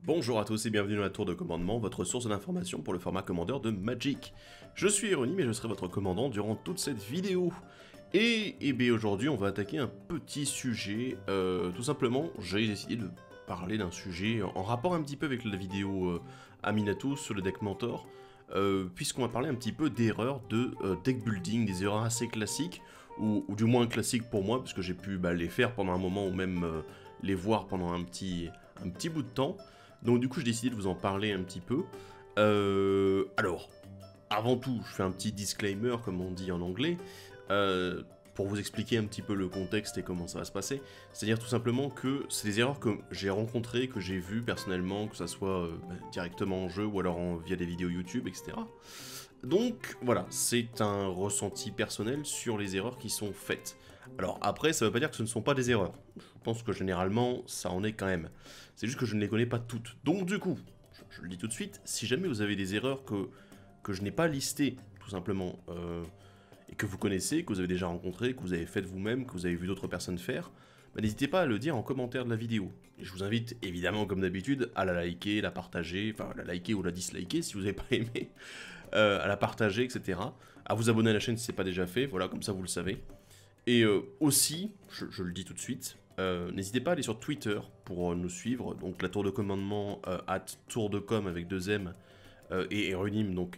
Bonjour à tous et bienvenue dans la tour de commandement, votre source d'information pour le format commandeur de Magic. Je suis Eronyme et je serai votre commandant durant toute cette vidéo. Et bien aujourd'hui on va attaquer un petit sujet, tout simplement j'ai décidé de parler d'un sujet en rapport un petit peu avec la vidéo Aminatou sur le deck Mentor, puisqu'on va parler un petit peu d'erreurs de deck building, des erreurs assez classiques, ou du moins classiques pour moi, parce que j'ai pu les faire pendant un moment ou même les voir pendant un petit bout de temps. Donc du coup j'ai décidé de vous en parler un petit peu. Alors, avant tout, je fais un petit disclaimer comme on dit en anglais, pour vous expliquer un petit peu le contexte et comment ça va se passer. C'est-à-dire tout simplement que c'est des erreurs que j'ai rencontrées, que j'ai vues personnellement, que ça soit directement en jeu ou alors via des vidéos YouTube, etc. Donc voilà, c'est un ressenti personnel sur les erreurs qui sont faites. Alors après, ça veut pas dire que ce ne sont pas des erreurs. Je pense que généralement, ça en est quand même. C'est juste que je ne les connais pas toutes. Donc du coup, je le dis tout de suite, si jamais vous avez des erreurs que je n'ai pas listées, tout simplement, et que vous connaissez, que vous avez déjà rencontrées, que vous avez faites vous-même, que vous avez vu d'autres personnes faire, n'hésitez pas à le dire en commentaire de la vidéo. Et je vous invite évidemment, comme d'habitude, à la liker, la partager, enfin la liker ou la disliker si vous n'avez pas aimé, à la partager, etc. À vous abonner à la chaîne si ce n'est pas déjà fait, voilà, comme ça vous le savez. Et aussi, je le dis tout de suite, n'hésitez pas à aller sur Twitter pour nous suivre, donc la tour de commandement @tourdecom avec 2 M et Eronyme, donc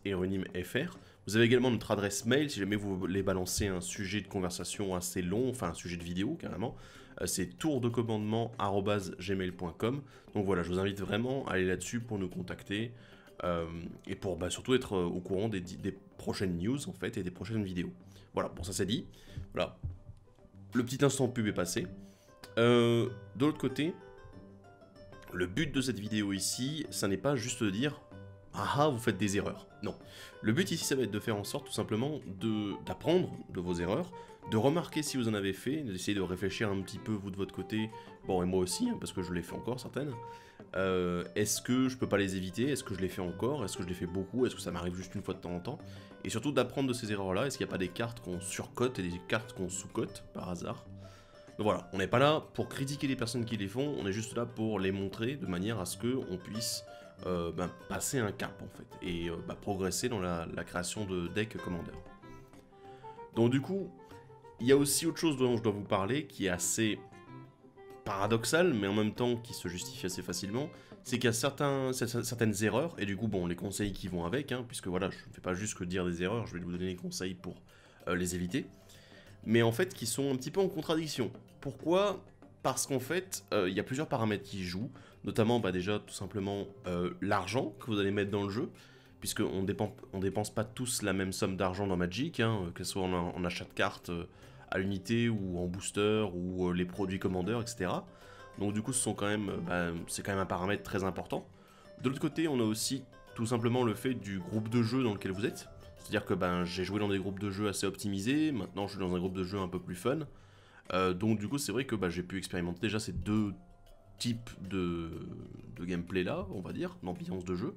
@EronymFR. Vous avez également notre adresse mail si jamais vous voulez balancer un sujet de conversation assez long, enfin un sujet de vidéo carrément, c'est tourdecommandement@gmail.com. Donc voilà, je vous invite vraiment à aller là-dessus pour nous contacter et pour surtout être au courant des prochaines news en fait et des prochaines vidéos. Voilà, bon ça c'est dit. Voilà, le petit instant pub est passé. De l'autre côté, le but de cette vidéo ici, ça n'est pas juste de dire « Ah, vous faites des erreurs ». Non. Le but ici, ça va être de faire en sorte tout simplement d'apprendre de vos erreurs, de remarquer si vous en avez fait, d'essayer de réfléchir un petit peu vous de votre côté, bon et moi aussi, hein, parce que je l'ai fait encore certaines. Est-ce que je peux pas les éviter? Est-ce que je les fais encore? Est-ce que je les fais beaucoup? Est-ce que ça m'arrive juste une fois de temps en temps? Et surtout d'apprendre de ces erreurs-là. Est-ce qu'il n'y a pas des cartes qu'on surcote et des cartes qu'on sous-cote par hasard? Donc voilà, on n'est pas là pour critiquer les personnes qui les font, on est juste là pour les montrer de manière à ce qu'on puisse passer un cap en fait et progresser dans la création de decks Commander. Donc du coup, il y a aussi autre chose dont je dois vous parler qui est assez paradoxal, mais en même temps qui se justifie assez facilement, c'est qu'il y a certaines erreurs, et du coup, bon, les conseils qui vont avec, hein, puisque voilà, je ne fais pas juste que dire des erreurs, je vais vous donner des conseils pour les éviter, mais en fait qui sont un petit peu en contradiction. Pourquoi? Parce qu'en fait, il y a plusieurs paramètres qui jouent, notamment déjà tout simplement l'argent que vous allez mettre dans le jeu, puisqu'on dépense pas tous la même somme d'argent dans Magic, hein, que ce soit en achat de cartes, à l'unité ou en booster ou les produits commandeurs, etc. Donc du coup ce sont quand même, c'est quand même un paramètre très important. De l'autre côté on a aussi tout simplement le fait du groupe de jeu dans lequel vous êtes. C'est-à-dire que j'ai joué dans des groupes de jeu assez optimisés, maintenant je suis dans un groupe de jeu un peu plus fun. Donc du coup c'est vrai que j'ai pu expérimenter déjà ces deux types de gameplay là, on va dire, d'ambiance de jeu.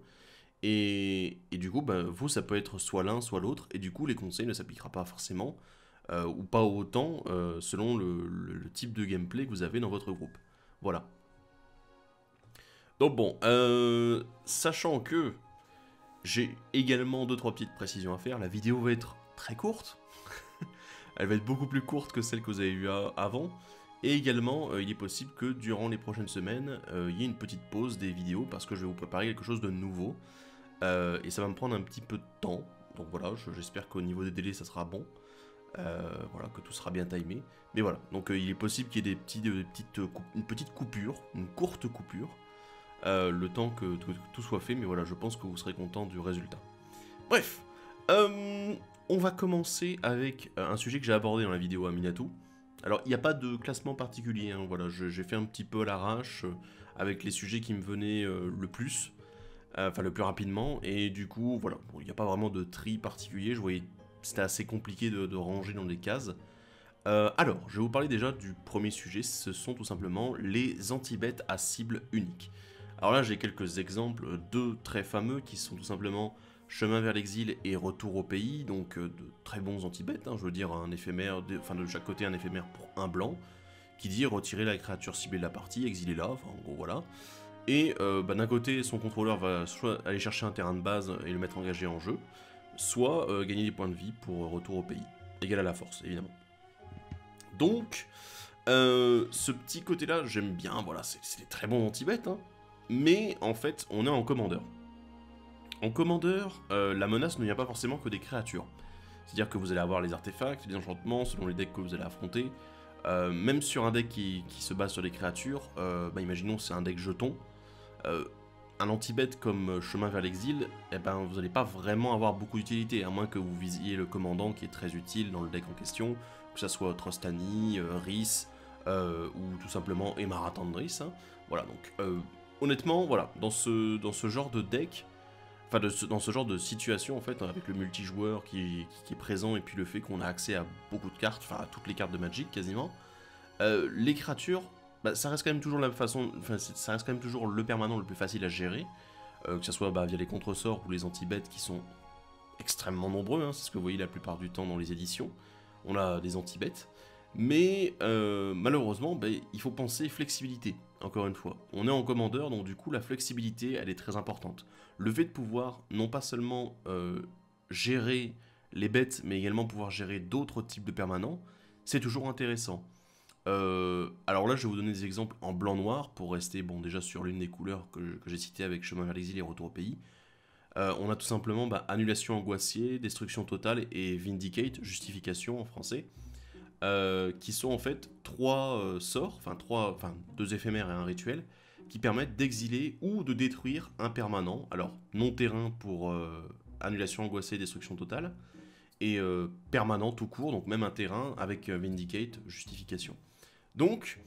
Et du coup vous ça peut être soit l'un soit l'autre, et du coup les conseils ne s'appliquera pas forcément. Ou pas autant selon le type de gameplay que vous avez dans votre groupe. Voilà. Donc bon, sachant que j'ai également 2-3 petites précisions à faire, la vidéo va être très courte. Elle va être beaucoup plus courte que celle que vous avez eue avant. Et également, il est possible que durant les prochaines semaines, il y ait une petite pause des vidéos parce que je vais vous préparer quelque chose de nouveau. Et ça va me prendre un petit peu de temps. Donc voilà, j'espère qu'au niveau des délais, ça sera bon. Voilà, que tout sera bien timé. Mais voilà, donc il est possible qu'il y ait une petite coupure, une courte coupure, le temps que tout soit fait, mais voilà, je pense que vous serez content du résultat. Bref, on va commencer avec un sujet que j'ai abordé dans la vidéo Aminatou. Alors, il n'y a pas de classement particulier, hein, voilà, j'ai fait un petit peu à l'arrache, avec les sujets qui me venaient le plus, enfin le plus rapidement, et du coup, voilà, bon, il n'y a pas vraiment de tri particulier, je voyais c'était assez compliqué de ranger dans les cases. Alors, je vais vous parler déjà du premier sujet, ce sont tout simplement les anti-bêtes à cible unique. Alors là, j'ai quelques exemples, deux très fameux, qui sont tout simplement Chemin vers l'exil et Retour au pays, donc de très bons anti-bêtes, hein, je veux dire un éphémère, enfin de chaque côté un éphémère pour un blanc, qui dit retirer la créature ciblée de la partie, exiler-la, enfin en gros voilà. Et d'un côté, son contrôleur va soit aller chercher un terrain de base et le mettre engagé en jeu, soit gagner des points de vie pour retour au pays. Égal à la force, évidemment. Donc, ce petit côté-là, j'aime bien, voilà, c'est des très bons anti-bêtes, hein. Mais en fait, on est en commandeur. En commandeur, la menace ne vient pas forcément que des créatures. C'est-à-dire que vous allez avoir les artefacts, les enchantements, selon les decks que vous allez affronter. Même sur un deck qui se base sur les créatures, imaginons c'est un deck jeton, un anti-bête comme Chemin vers l'exil, eh ben, vous n'allez pas vraiment avoir beaucoup d'utilité, à moins que vous visiez le commandant qui est très utile dans le deck en question, que ce soit Trostani, Rhys, ou tout simplement Emara Tandris. Hein. Voilà, donc honnêtement, voilà, dans ce genre de deck, enfin dans ce genre de situation en fait, avec le multijoueur qui est présent et puis le fait qu'on a accès à beaucoup de cartes, enfin à toutes les cartes de Magic quasiment, les créatures, bah, ça reste quand même toujours la façon, enfin ça reste quand même toujours le permanent le plus facile à gérer, que ce soit via les contresorts ou les anti-bêtes qui sont extrêmement nombreux, hein, c'est ce que vous voyez la plupart du temps dans les éditions, on a des anti-bêtes, mais malheureusement, il faut penser flexibilité, encore une fois. On est en commandeur, donc du coup la flexibilité, elle est très importante. Le fait de pouvoir, non pas seulement gérer les bêtes, mais également pouvoir gérer d'autres types de permanents, c'est toujours intéressant. Alors là, je vais vous donner des exemples en blanc-noir, pour rester déjà sur l'une des couleurs que j'ai citées avec Chemin vers l'exil et Retour au pays. On a tout simplement Annulation Angoissier, Destruction Totale et Vindicate, Justification en français. Qui sont en fait trois sorts, enfin deux éphémères et un rituel, qui permettent d'exiler ou de détruire un permanent, alors non-terrain pour annulation angoissée et destruction totale, et permanent tout court, donc même un terrain avec Vindicate, justification. Donc,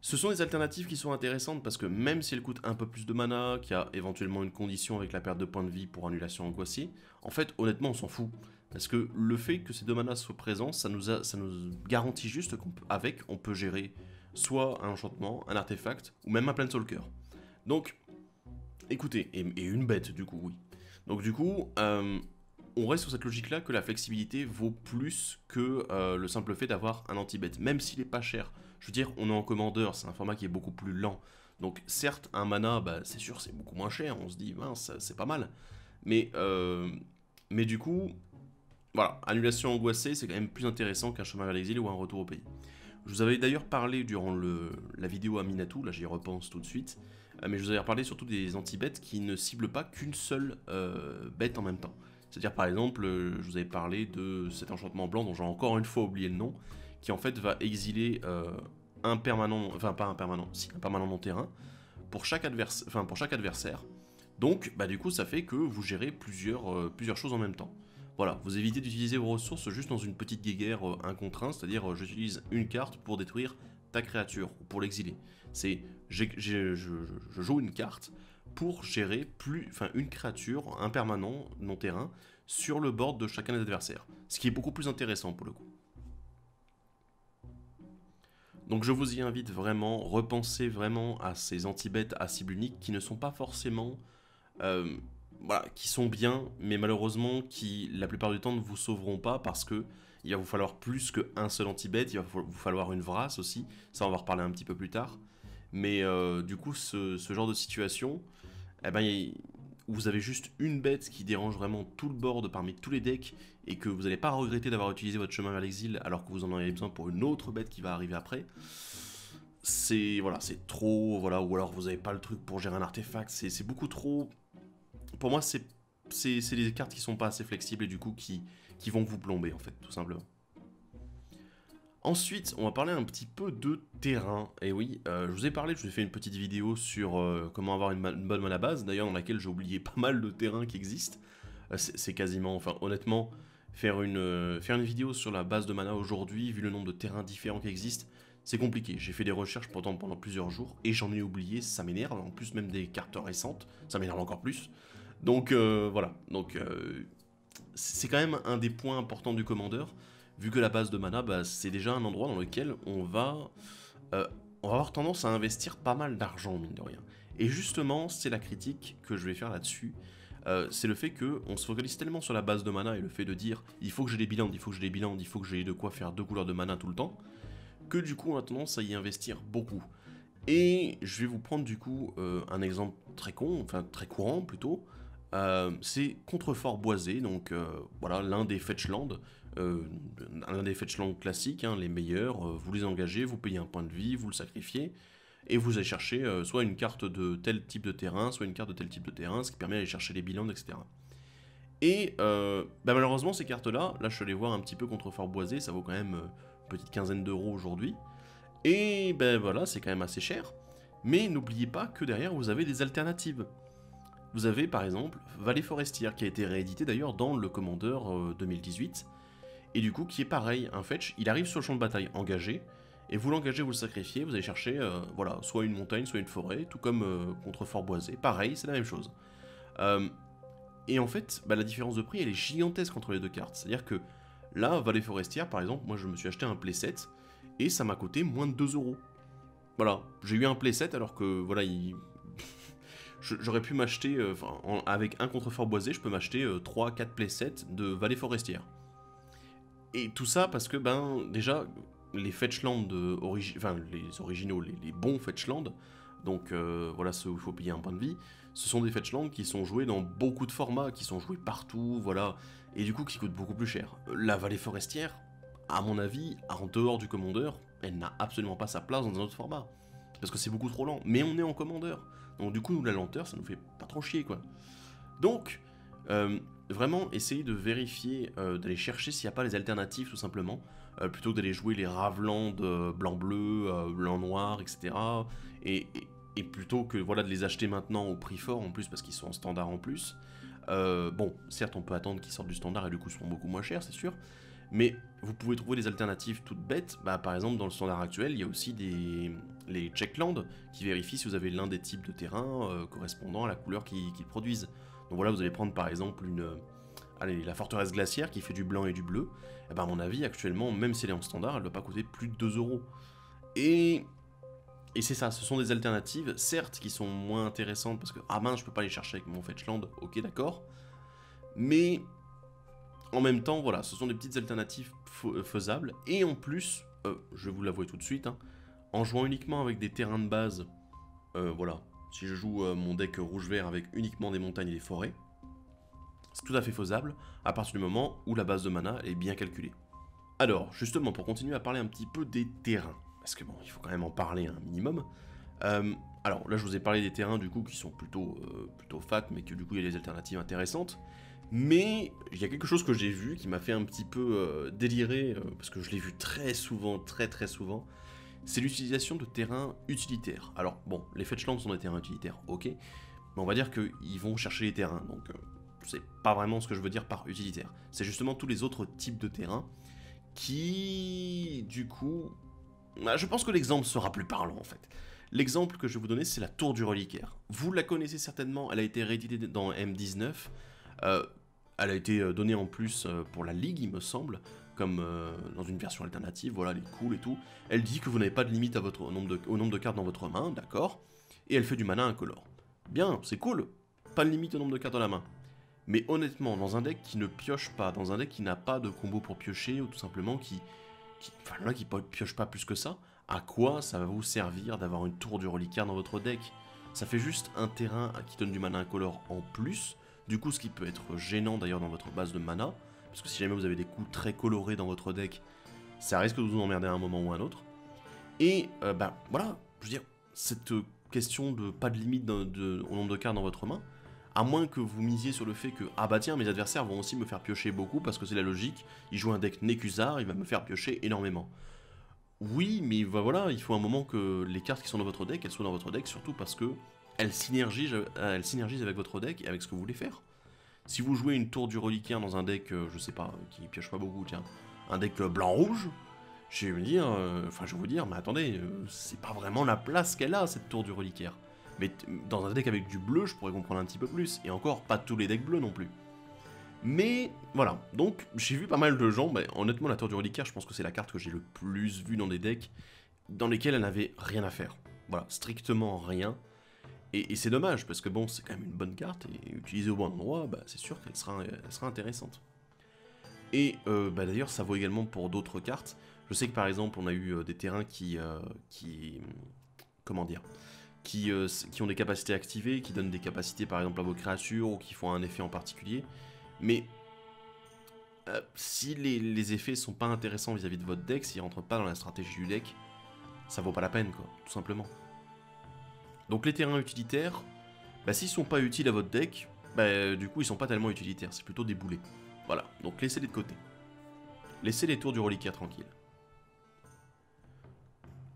ce sont des alternatives qui sont intéressantes parce que même si elles coûtent un peu plus de mana, qu'il y a éventuellement une condition avec la perte de points de vie pour annulation angoissée, en fait honnêtement on s'en fout. Parce que le fait que ces deux manas soient présents, ça nous garantit juste qu'avec on peut gérer soit un enchantement, un artefact, ou même un planeswalker. Donc, écoutez, et une bête du coup, oui. Donc du coup, on reste sur cette logique-là que la flexibilité vaut plus que le simple fait d'avoir un anti-bête, même s'il est pas cher. Je veux dire, on est en commandeur, c'est un format qui est beaucoup plus lent. Donc certes, un mana, c'est sûr, c'est beaucoup moins cher, on se dit, mince, c'est pas mal. Mais du coup, voilà, annulation angoissée, c'est quand même plus intéressant qu'un chemin vers l'exil ou un retour au pays. Je vous avais d'ailleurs parlé durant la vidéo à Minatou, là j'y repense tout de suite, mais je vous avais parlé surtout des anti-bêtes qui ne ciblent pas qu'une seule bête en même temps. C'est-à-dire par exemple, je vous avais parlé de cet enchantement blanc dont j'ai encore une fois oublié le nom, qui en fait va exiler un permanent, enfin pas un permanent, si un permanent non-terrain, pour chaque adversaire. Donc du coup ça fait que vous gérez plusieurs choses en même temps. Voilà, vous évitez d'utiliser vos ressources juste dans une petite guéguerre 1 contre 1, c'est-à-dire j'utilise une carte pour détruire ta créature, ou pour l'exiler. C'est je joue une carte pour gérer une créature, un permanent, non-terrain, sur le board de chacun des adversaires. Ce qui est beaucoup plus intéressant pour le coup. Donc je vous y invite vraiment, repensez vraiment à ces anti-bêtes à cible unique qui ne sont pas forcément... voilà, qui sont bien, mais malheureusement qui la plupart du temps ne vous sauveront pas parce que il va vous falloir plus qu'un seul anti-bête, il va vous falloir une vrasse aussi, ça on va en reparler un petit peu plus tard. Mais du coup ce genre de situation, vous avez juste une bête qui dérange vraiment tout le board parmi tous les decks et que vous n'allez pas regretter d'avoir utilisé votre chemin vers l'exil alors que vous en avez besoin pour une autre bête qui va arriver après. C'est trop, voilà, ou alors vous n'avez pas le truc pour gérer un artefact, c'est beaucoup trop. Pour moi, c'est des cartes qui sont pas assez flexibles et du coup qui vont vous plomber en fait, tout simplement. Ensuite, on va parler un petit peu de terrain. Et oui, je vous ai parlé, je vous ai fait une petite vidéo sur comment avoir une bonne mana base, d'ailleurs dans laquelle j'ai oublié pas mal de terrains qui existent. C'est quasiment, enfin honnêtement, faire une vidéo sur la base de mana aujourd'hui, vu le nombre de terrains différents qui existent, c'est compliqué. J'ai fait des recherches pendant plusieurs jours et j'en ai oublié, ça m'énerve, en plus même des cartes récentes, ça m'énerve encore plus. Donc voilà, c'est quand même un des points importants du commandeur, vu que la base de mana, c'est déjà un endroit dans lequel on va avoir tendance à investir pas mal d'argent, mine de rien. Et justement, c'est la critique que je vais faire là-dessus, c'est le fait qu'on se focalise tellement sur la base de mana et le fait de dire il faut que j'ai des bilans, il faut que j'ai des bilans, il faut que j'ai de quoi faire 2 couleurs de mana tout le temps, que du coup on a tendance à y investir beaucoup. Et je vais vous prendre du coup un exemple très très courant plutôt. C'est Contrefort Boisé, donc voilà, l'un des fetchlands, classiques, hein, les meilleurs. Vous les engagez, vous payez un point de vie, vous le sacrifiez, et vous allez chercher soit une carte de tel type de terrain, soit une carte de tel type de terrain, ce qui permet d'aller chercher les bilans, etc. Et bah, malheureusement, ces cartes-là, là je suis allé voir un petit peu Contrefort Boisé, ça vaut quand même une petite quinzaine d'euros aujourd'hui. Et ben voilà, c'est quand même assez cher. Mais n'oubliez pas que derrière, vous avez des alternatives. Vous avez par exemple Vallée Forestière, qui a été réédité d'ailleurs dans le Commander 2018. Et du coup, qui est pareil, un fetch, il arrive sur le champ de bataille engagé. Et vous l'engagez, vous le sacrifiez, vous allez chercher voilà, soit une montagne, soit une forêt, tout comme contre Fort Boisé. Pareil, c'est la même chose. Euh, et en fait, bah, la différence de prix, elle est gigantesque entre les deux cartes. C'est-à-dire que là, Vallée Forestière, par exemple, moi je me suis acheté un playset, et ça m'a coûté moins de 2 euros. Voilà, j'ai eu un playset alors que, voilà, j'aurais pu m'acheter, avec un contrefort boisé, je peux m'acheter 3-4 playsets de Vallée Forestière. Et tout ça parce que, ben, déjà, les fetchlands, les originaux, les bons fetchlands, donc voilà, ceux où il faut payer un point de vie, ce sont des fetchlands qui sont joués dans beaucoup de formats, qui sont joués partout, voilà, et du coup qui coûtent beaucoup plus cher. La Vallée Forestière, à mon avis, en dehors du commandeur, elle n'a absolument pas sa place dans un autre format. Parce que c'est beaucoup trop lent, mais on est en commandeur. Donc du coup, nous, la lenteur, ça nous fait pas trop chier, quoi. Donc, vraiment, essayez de vérifier, d'aller chercher s'il n'y a pas les alternatives, tout simplement, plutôt que d'aller jouer les Raveland blanc-bleu, blanc-noir, etc. Et plutôt que voilà, de les acheter maintenant au prix fort, en plus, parce qu'ils sont en standard en plus. Bon, certes, on peut attendre qu'ils sortent du standard et du coup seront beaucoup moins chers, c'est sûr. Mais vous pouvez trouver des alternatives toutes bêtes. Bah, par exemple, dans le standard actuel, il y a aussi les checklands qui vérifient si vous avez l'un des types de terrain correspondant à la couleur qu'ils produisent. Donc voilà, vous allez prendre par exemple la forteresse glaciaire qui fait du blanc et du bleu. Et bah, à mon avis, actuellement, même si elle est en standard, elle ne doit pas coûter plus de 2 euros. Et c'est ça, ce sont des alternatives, certes, qui sont moins intéressantes parce que, ah mince, je peux pas les chercher avec mon fetchland, ok, d'accord. Mais en même temps, voilà, ce sont des petites alternatives faisables. Et en plus, je vais vous l'avouer tout de suite, hein, en jouant uniquement avec des terrains de base, voilà, si je joue mon deck rouge-vert avec uniquement des montagnes et des forêts, c'est tout à fait faisable à partir du moment où la base de mana est bien calculée. Alors, justement, pour continuer à parler un petit peu des terrains, parce que bon, il faut quand même en parler un minimum. Alors là, je vous ai parlé des terrains du coup qui sont plutôt fat, mais que du coup il y a des alternatives intéressantes. Mais il y a quelque chose que j'ai vu qui m'a fait un petit peu délirer, parce que je l'ai vu très souvent, très souvent, c'est l'utilisation de terrains utilitaires. Alors bon, les fetchlands sont des terrains utilitaires, ok, mais on va dire qu'ils vont chercher les terrains, donc c'est pas vraiment ce que je veux dire par utilitaire. C'est justement tous les autres types de terrains qui, du coup... Bah, je pense que l'exemple sera plus parlant en fait. L'exemple que je vais vous donner, c'est la tour du reliquaire. Vous la connaissez certainement, elle a été rééditée dans M19. Elle a été donnée en plus pour la ligue, il me semble, comme dans une version alternative, voilà, elle est cool et tout. Elle dit que vous n'avez pas de limite au nombre de cartes dans votre main, d'accord. Et elle fait du mana incolore. Bien, c'est cool, pas de limite au nombre de cartes dans la main. Mais honnêtement, dans un deck qui ne pioche pas, dans un deck qui n'a pas de combo pour piocher, ou tout simplement qui pioche pas plus que ça, à quoi ça va vous servir d'avoir une tour du reliquaire dans votre deck? Ça fait juste un terrain qui donne du mana incolore en plus, du coup ce qui peut être gênant d'ailleurs dans votre base de mana, parce que si jamais vous avez des coups très colorés dans votre deck, ça risque de vous emmerder à un moment ou à un autre. Et bah voilà, je veux dire, cette question de pas de limite au nombre de cartes dans votre main, à moins que vous misiez sur le fait que, ah bah tiens, mes adversaires vont aussi me faire piocher beaucoup, parce que c'est la logique, il joue un deck Nekusar, il va me faire piocher énormément. Oui, mais bah voilà, il faut un moment que les cartes qui sont dans votre deck, elles soient dans votre deck, surtout parce que elles synergisent avec votre deck et avec ce que vous voulez faire. Si vous jouez une tour du reliquaire dans un deck, je sais pas, qui pioche pas beaucoup, tiens, un deck blanc-rouge, je vais me dire, je vais vous dire, mais attendez, c'est pas vraiment la place qu'elle a, cette tour du reliquaire. Mais dans un deck avec du bleu, je pourrais comprendre un petit peu plus. Et encore, pas tous les decks bleus non plus. Mais voilà, donc j'ai vu pas mal de gens, bah, honnêtement la tour du reliquaire, je pense que c'est la carte que j'ai le plus vue dans des decks dans lesquels elle n'avait rien à faire. Voilà, strictement rien. Et c'est dommage, parce que bon, c'est quand même une bonne carte, et utilisée au bon endroit, bah, c'est sûr qu'elle sera intéressante. Et bah, d'ailleurs, ça vaut également pour d'autres cartes. Je sais que par exemple, on a eu des terrains comment dire, qui ont des capacités activées, qui donnent des capacités par exemple à vos créatures, ou qui font un effet en particulier. Mais si les effets sont pas intéressants vis-à-vis de votre deck, s'ils rentrent pas dans la stratégie du deck, ça vaut pas la peine, quoi, tout simplement. Donc les terrains utilitaires, bah, s'ils sont pas utiles à votre deck, bah, du coup ils sont pas tellement utilitaires, c'est plutôt des boulets. Voilà, donc laissez-les de côté. Laissez les tours du reliquaire tranquilles.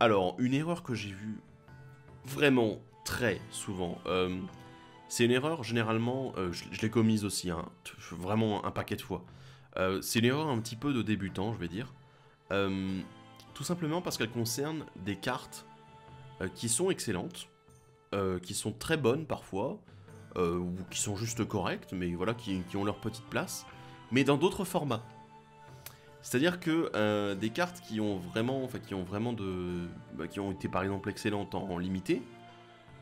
Alors, une erreur que j'ai vue vraiment très souvent, c'est une erreur généralement, je l'ai commise aussi, hein, vraiment un paquet de fois. C'est une erreur un petit peu de débutant, je vais dire. Tout simplement parce qu'elle concerne des cartes qui sont excellentes, qui sont très bonnes parfois, ou qui sont juste correctes, mais voilà, qui ont leur petite place, mais dans d'autres formats. C'est-à-dire que des cartes qui ont vraiment, enfin, qui ont été par exemple excellentes en limité,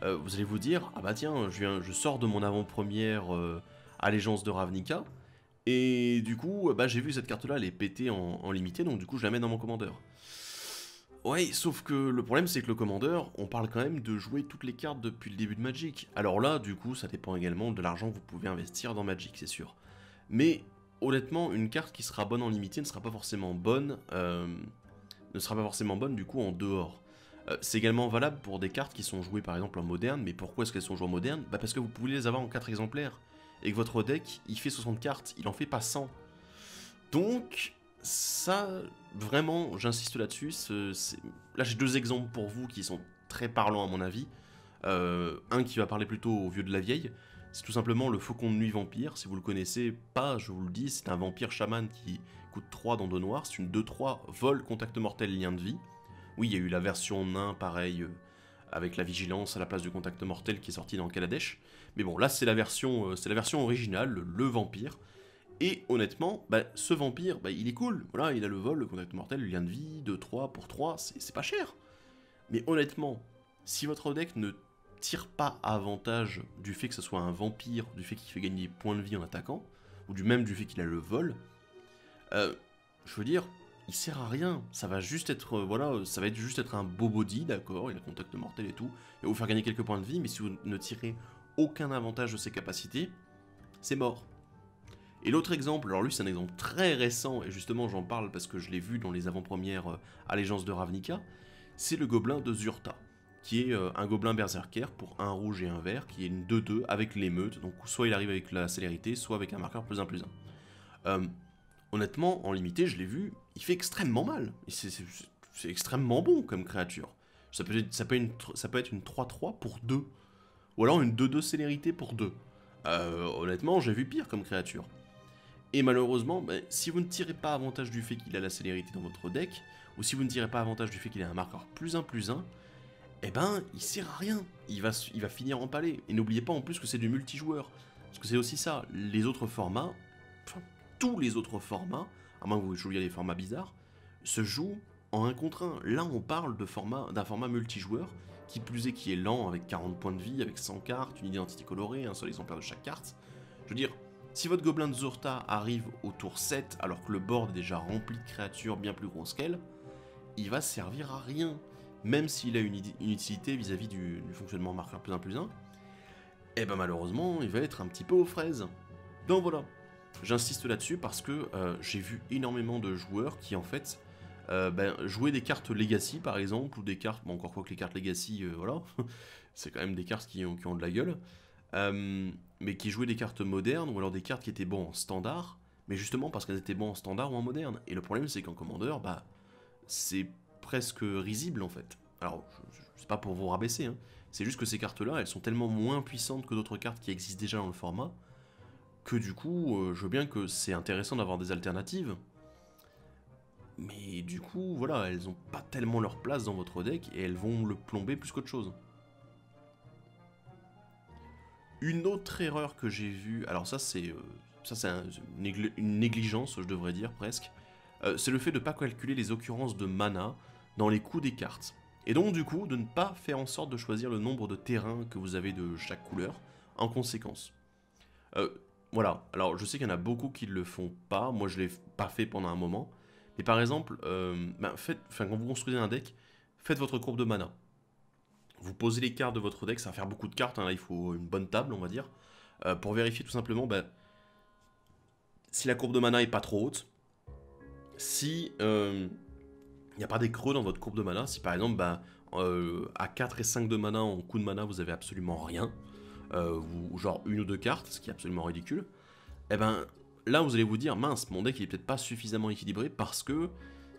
vous allez vous dire, ah bah tiens, je sors de mon avant-première Allégeance de Ravnica, et du coup, bah, j'ai vu cette carte-là, elle est pétée en limité, donc du coup je la mets dans mon commandeur. Ouais, sauf que le problème c'est que le commandeur, on parle quand même de jouer toutes les cartes depuis le début de Magic. Alors là, du coup, ça dépend également de l'argent que vous pouvez investir dans Magic, c'est sûr. Mais honnêtement, une carte qui sera bonne en limité ne sera pas forcément bonne, du coup en dehors. C'est également valable pour des cartes qui sont jouées par exemple en moderne, mais pourquoi est-ce qu'elles sont jouées en moderne? Bah parce que vous pouvez les avoir en 4 exemplaires, et que votre deck, il fait 60 cartes, il en fait pas 100. Donc, ça, vraiment, j'insiste là-dessus, là j'ai deux exemples pour vous qui sont très parlants à mon avis. Un qui va parler plutôt au vieux de la vieille, c'est tout simplement le Faucon de Nuit Vampire. Si vous le connaissez pas, je vous le dis, c'est un vampire chaman qui coûte 3 dans 2 noirs. C'est une 2-3 vol, contact mortel, lien de vie. Oui, il y a eu la version nain, pareil, avec la vigilance à la place du contact mortel qui est sortie dans Kaladesh. Mais bon, là c'est la version originale, le vampire. Et honnêtement, bah, ce vampire, bah, il est cool. Voilà, il a le vol, le contact mortel, le lien de vie, 2-3 pour 3, c'est pas cher. Mais honnêtement, si votre deck ne tire pas avantage du fait que ce soit un vampire, du fait qu'il fait gagner des points de vie en attaquant, ou du fait qu'il a le vol, je veux dire, il sert à rien. Ça va juste être, voilà, ça va être juste être un beau body, d'accord, il a contact mortel et tout, et vous faire gagner quelques points de vie, mais si vous ne tirez aucun avantage de ses capacités, c'est mort. Et l'autre exemple, alors lui c'est un exemple très récent, et justement j'en parle parce que je l'ai vu dans les avant-premières Allégeance de Ravnica, c'est le gobelin de Zurta, qui est un gobelin berserker pour un rouge et un vert, qui est une 2-2 avec l'émeute, donc soit il arrive avec la célérité, soit avec un marqueur +1/+1. Honnêtement, en limité, je l'ai vu, il fait extrêmement mal, c'est extrêmement bon comme créature. Ça peut être une 3-3 pour 2, ou alors une 2-2 célérité pour 2. Honnêtement, j'ai vu pire comme créature. Et malheureusement, bah, si vous ne tirez pas avantage du fait qu'il a la célérité dans votre deck, ou si vous ne tirez pas avantage du fait qu'il a un marqueur +1/+1, eh ben, il sert à rien. Il va finir empalé. Et n'oubliez pas en plus que c'est du multijoueur. Parce que c'est aussi ça, les autres formats, enfin, tous les autres formats, à moins que vous jouiez à des formats bizarres, se jouent en 1 contre 1. Là, on parle d'un format multijoueur, qui plus est qui est lent, avec 40 points de vie, avec 100 cartes, une identité colorée, un seul exemplaire de chaque carte. Je veux dire, si votre gobelin de Zurta arrive au tour 7, alors que le board est déjà rempli de créatures bien plus grosses qu'elle, il va servir à rien. Même s'il a une utilité vis-à-vis du fonctionnement marqueur +1/+1, et ben malheureusement, il va être un petit peu aux fraises. Donc voilà, j'insiste là-dessus parce que j'ai vu énormément de joueurs qui en fait jouaient des cartes Legacy par exemple, ou des cartes, bon encore quoi que les cartes Legacy, voilà, c'est quand même des cartes qui ont de la gueule, mais qui jouaient des cartes modernes, ou alors des cartes qui étaient bons en standard, mais justement parce qu'elles étaient bons en standard ou en moderne. Et le problème c'est qu'en commandeur, bah, c'est presque risible en fait. Alors, c'est pas pour vous rabaisser, hein. C'est juste que ces cartes-là, elles sont tellement moins puissantes que d'autres cartes qui existent déjà dans le format, que du coup, je veux bien que c'est intéressant d'avoir des alternatives, mais du coup, voilà, elles ont pas tellement leur place dans votre deck, et elles vont le plomber plus qu'autre chose. Une autre erreur que j'ai vue, alors ça c'est une négligence, je devrais dire presque, c'est le fait de ne pas calculer les occurrences de mana dans les coûts des cartes. Et donc du coup, de ne pas faire en sorte de choisir le nombre de terrains que vous avez de chaque couleur en conséquence. Voilà, alors je sais qu'il y en a beaucoup qui ne le font pas, moi je ne l'ai pas fait pendant un moment, mais par exemple, quand vous construisez un deck, faites votre courbe de mana. Vous posez les cartes de votre deck, ça va faire beaucoup de cartes, hein, là il faut une bonne table on va dire, pour vérifier tout simplement si la courbe de mana est pas trop haute, si il n'y a pas des creux dans votre courbe de mana, si par exemple à 4 et 5 de mana en coup de mana vous avez absolument rien, ou genre une ou deux cartes, ce qui est absolument ridicule, et ben là vous allez vous dire mince, mon deck il est peut-être pas suffisamment équilibré parce que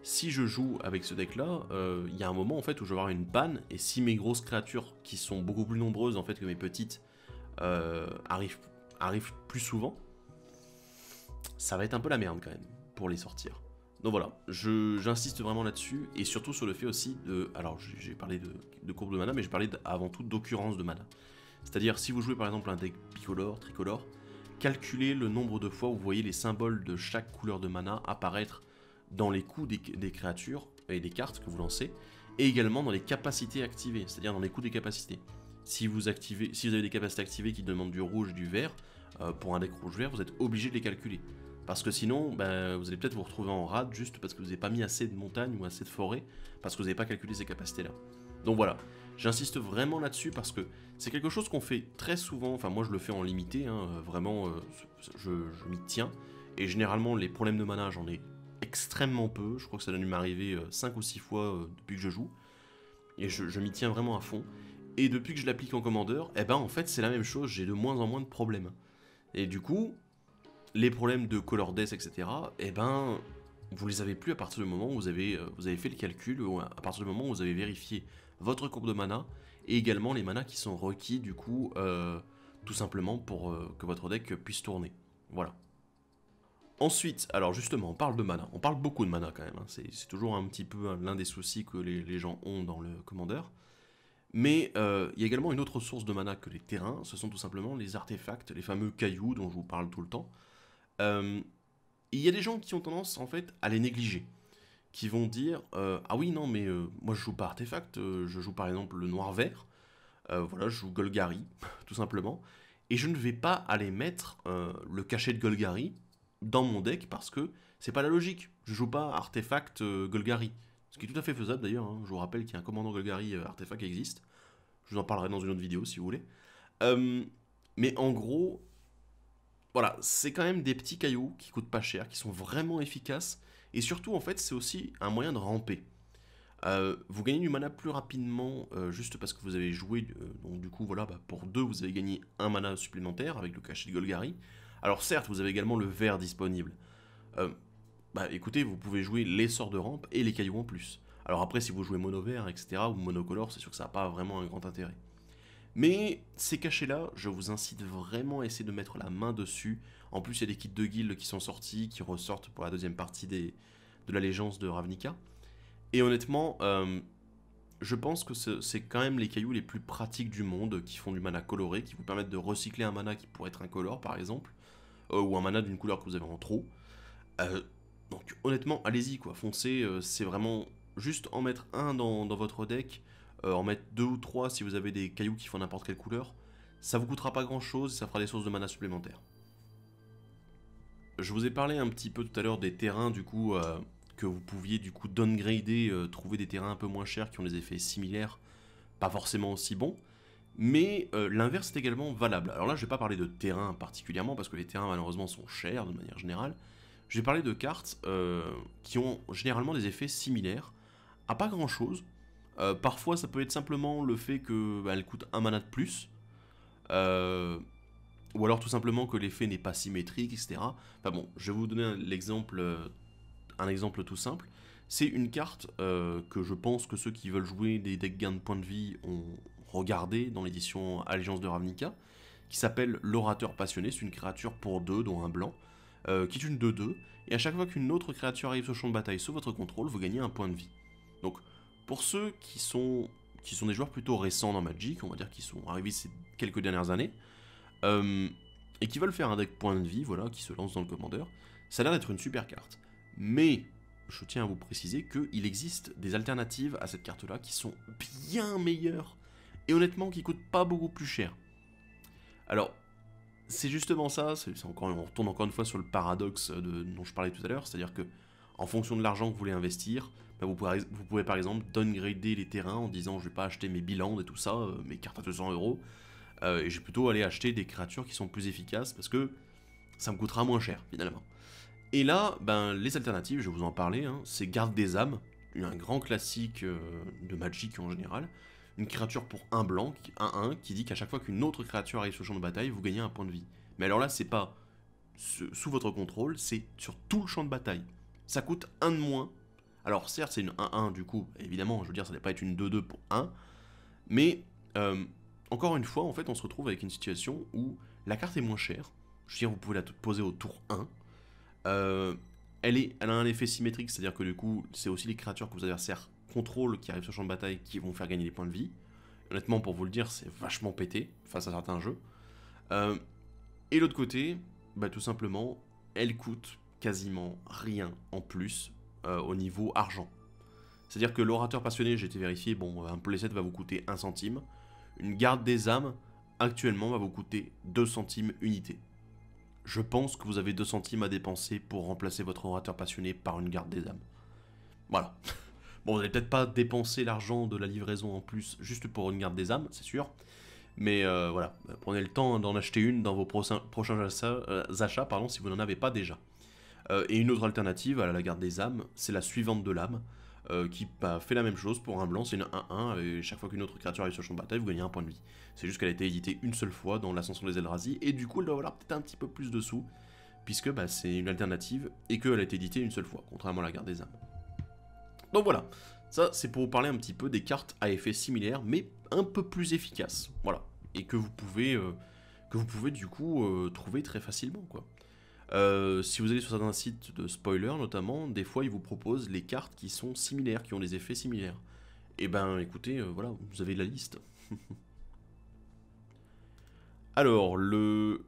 si je joue avec ce deck là, il y a un moment en fait où je vais avoir une panne, et si mes grosses créatures qui sont beaucoup plus nombreuses en fait que mes petites arrivent plus souvent, ça va être un peu la merde quand même pour les sortir. Donc voilà, j'insiste vraiment là-dessus, et surtout sur le fait aussi de... Alors j'ai parlé de courbe de mana, mais j'ai parlé avant tout d'occurrence de mana. C'est-à-dire si vous jouez par exemple un deck bicolore, tricolore, calculez le nombre de fois où vous voyez les symboles de chaque couleur de mana apparaître dans les coups des créatures et des cartes que vous lancez, et également dans les capacités activées, c'est-à-dire dans les coups des capacités. Si vous avez des capacités activées qui demandent du rouge et du vert, pour un deck rouge-vert, vous êtes obligé de les calculer. Parce que sinon, vous allez peut-être vous retrouver en rade juste parce que vous n'avez pas mis assez de montagnes ou assez de forêts, parce que vous n'avez pas calculé ces capacités-là. Donc voilà, j'insiste vraiment là-dessus parce que c'est quelque chose qu'on fait très souvent, enfin moi je le fais en limité, hein, vraiment je m'y tiens, et généralement les problèmes de mana j'en ai extrêmement peu, je crois que ça a dû m'arriver 5 ou 6 fois depuis que je joue, et je m'y tiens vraiment à fond, et depuis que je l'applique en commandeur, eh ben en fait c'est la même chose, j'ai de moins en moins de problèmes. Et du coup, les problèmes de color death, etc., eh ben, vous les avez plus à partir du moment où vous avez fait le calcul, ou à partir du moment où vous avez vérifié votre courbe de mana, et également les manas qui sont requis, du coup, tout simplement pour que votre deck puisse tourner. Voilà. Ensuite, alors justement, on parle de mana, on parle beaucoup de mana quand même, hein. C'est toujours un petit peu l'un des soucis que les gens ont dans le commandeur. Mais il y a également une autre source de mana que les terrains, ce sont tout simplement les artefacts, les fameux cailloux dont je vous parle tout le temps. Il y a des gens qui ont tendance en fait à les négliger, qui vont dire ah oui non mais moi je joue pas artefact, je joue par exemple le noir-vert, voilà je joue Golgari tout simplement, et je ne vais pas aller mettre le cachet de Golgari dans mon deck parce que c'est pas la logique, je joue pas artefact Golgari. Ce qui est tout à fait faisable d'ailleurs, hein. Je vous rappelle qu'il y a un commandant Golgari artefact qui existe. Je vous en parlerai dans une autre vidéo si vous voulez. Mais en gros, voilà, c'est quand même des petits cailloux qui coûtent pas cher, qui sont vraiment efficaces. Et surtout, en fait, c'est aussi un moyen de ramper. Vous gagnez du mana plus rapidement juste parce que vous avez joué. Donc du coup, voilà, pour 2, vous avez gagné un mana supplémentaire avec le cachet de Golgari. Alors certes, vous avez également le vert disponible. Écoutez, vous pouvez jouer les sorts de rampe et les cailloux en plus. Alors après, si vous jouez mono vert, etc., ou monocolore, c'est sûr que ça n'a pas vraiment un grand intérêt. Mais ces cachets-là, je vous incite vraiment à essayer de mettre la main dessus. En plus, il y a des kits de guild qui sont sortis, qui ressortent pour la deuxième partie de l'allégeance de Ravnica. Et honnêtement, je pense que c'est quand même les cailloux les plus pratiques du monde, qui font du mana coloré, qui vous permettent de recycler un mana qui pourrait être incolore, par exemple, ou un mana d'une couleur que vous avez en trop. Donc honnêtement, allez-y quoi, foncez, c'est vraiment juste en mettre un dans votre deck, en mettre 2 ou 3 si vous avez des cailloux qui font n'importe quelle couleur, ça vous coûtera pas grand chose et ça fera des sources de mana supplémentaires. Je vous ai parlé un petit peu tout à l'heure des terrains du coup, que vous pouviez du coup downgrader, trouver des terrains un peu moins chers qui ont des effets similaires, pas forcément aussi bons, mais l'inverse est également valable. Alors là je vais pas parler de terrains particulièrement parce que les terrains malheureusement sont chers de manière générale. Je vais parler de cartes qui ont généralement des effets similaires à pas grand chose. Parfois ça peut être simplement le fait qu'elles coûtent un mana de plus, ou alors tout simplement que l'effet n'est pas symétrique, etc. Enfin bon, je vais vous donner un exemple tout simple. C'est une carte que je pense que ceux qui veulent jouer des decks gains de points de vie ont regardé dans l'édition Allégeance de Ravnica, qui s'appelle l'Orateur Passionné. C'est une créature pour 2, dont un blanc, qui est une 2-2, et à chaque fois qu'une autre créature arrive sur le champ de bataille sous votre contrôle, vous gagnez un point de vie. Donc, pour ceux qui sont des joueurs plutôt récents dans Magic, on va dire qui sont arrivés ces quelques dernières années, et qui veulent faire un deck point de vie, voilà, qui se lance dans le commandeur, ça a l'air d'être une super carte. Mais, je tiens à vous préciser qu'il existe des alternatives à cette carte-là qui sont bien meilleures, et honnêtement qui coûtent pas beaucoup plus cher. Alors, c'est justement ça, on retourne encore une fois sur le paradoxe dont je parlais tout à l'heure, c'est-à-dire que, En fonction de l'argent que vous voulez investir, bah, vous pouvez par exemple downgrader les terrains en disant je vais pas acheter mes bilans et tout ça, mes cartes à 200 euros, et je vais plutôt aller acheter des créatures qui sont plus efficaces parce que ça me coûtera moins cher finalement. Et là, ben, les alternatives, je vais vous en parler, hein, c'est Garde des âmes, un grand classique de Magic en général, une créature pour 1 blanc, 1-1, qui dit qu'à chaque fois qu'une autre créature arrive sur le champ de bataille, vous gagnez un point de vie. Mais alors là, c'est pas sous votre contrôle, c'est sur tout le champ de bataille. Ça coûte 1 de moins. Alors certes, c'est une 1-1 du coup, évidemment, je veux dire, ça n'est pas être une 2-2 pour 1, mais encore une fois, en fait, on se retrouve avec une situation où la carte est moins chère. Je veux dire, vous pouvez la poser au tour 1. Elle a un effet symétrique, c'est-à-dire que du coup, c'est aussi les créatures que vos adversaires contrôlent qui arrivent sur le champ de bataille qui vont faire gagner des points de vie. Honnêtement, pour vous le dire, c'est vachement pété face à certains jeux. Et l'autre côté, bah, tout simplement, elle coûte quasiment rien en plus au niveau argent. C'est-à-dire que l'orateur passionné, j'ai été vérifié, bon, un playset va vous coûter 1 centime. Une garde des âmes, actuellement, va vous coûter 2 centimes unité. Je pense que vous avez 2 centimes à dépenser pour remplacer votre orateur passionné par une garde des âmes. Voilà. Bon, vous n'allez peut-être pas dépenser l'argent de la livraison en plus juste pour une garde des âmes, c'est sûr. Mais voilà, prenez le temps d'en acheter une dans vos prochains achats pardon, si vous n'en avez pas déjà. Et une autre alternative à la garde des âmes, c'est la suivante de l'âme, qui fait la même chose pour un blanc, c'est une 1-1, et chaque fois qu'une autre créature arrive sur le champ de bataille, vous gagnez un point de vie. C'est juste qu'elle a été éditée une seule fois dans l'Ascension des Eldrazi, et du coup elle doit valoir peut-être un petit peu plus de sous, puisque bah, c'est une alternative, et qu'elle a été éditée une seule fois, contrairement à la garde des âmes. Donc voilà, ça c'est pour vous parler un petit peu des cartes à effet similaire, mais un peu plus efficaces, voilà, et que vous pouvez du coup trouver très facilement, quoi. Si vous allez sur certains sites de spoilers notamment, des fois ils vous proposent les cartes qui sont similaires, qui ont des effets similaires. Et ben écoutez, voilà, vous avez la liste. Alors, le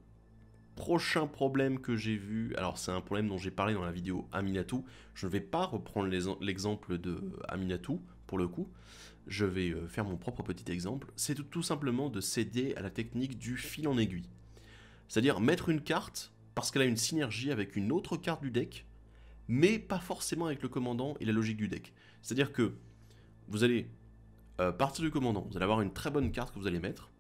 prochain problème que j'ai vu, alors c'est un problème dont j'ai parlé dans la vidéo Aminatou, je ne vais pas reprendre l'exemple de Aminatou, pour le coup, je vais faire mon propre petit exemple, c'est tout simplement de céder à la technique du fil en aiguille. C'est-à-dire mettre une carte parce qu'elle a une synergie avec une autre carte du deck, mais pas forcément avec le commandant et la logique du deck. C'est-à-dire que vous allez partir du commandant, vous allez avoir une très bonne carte que vous allez mettre,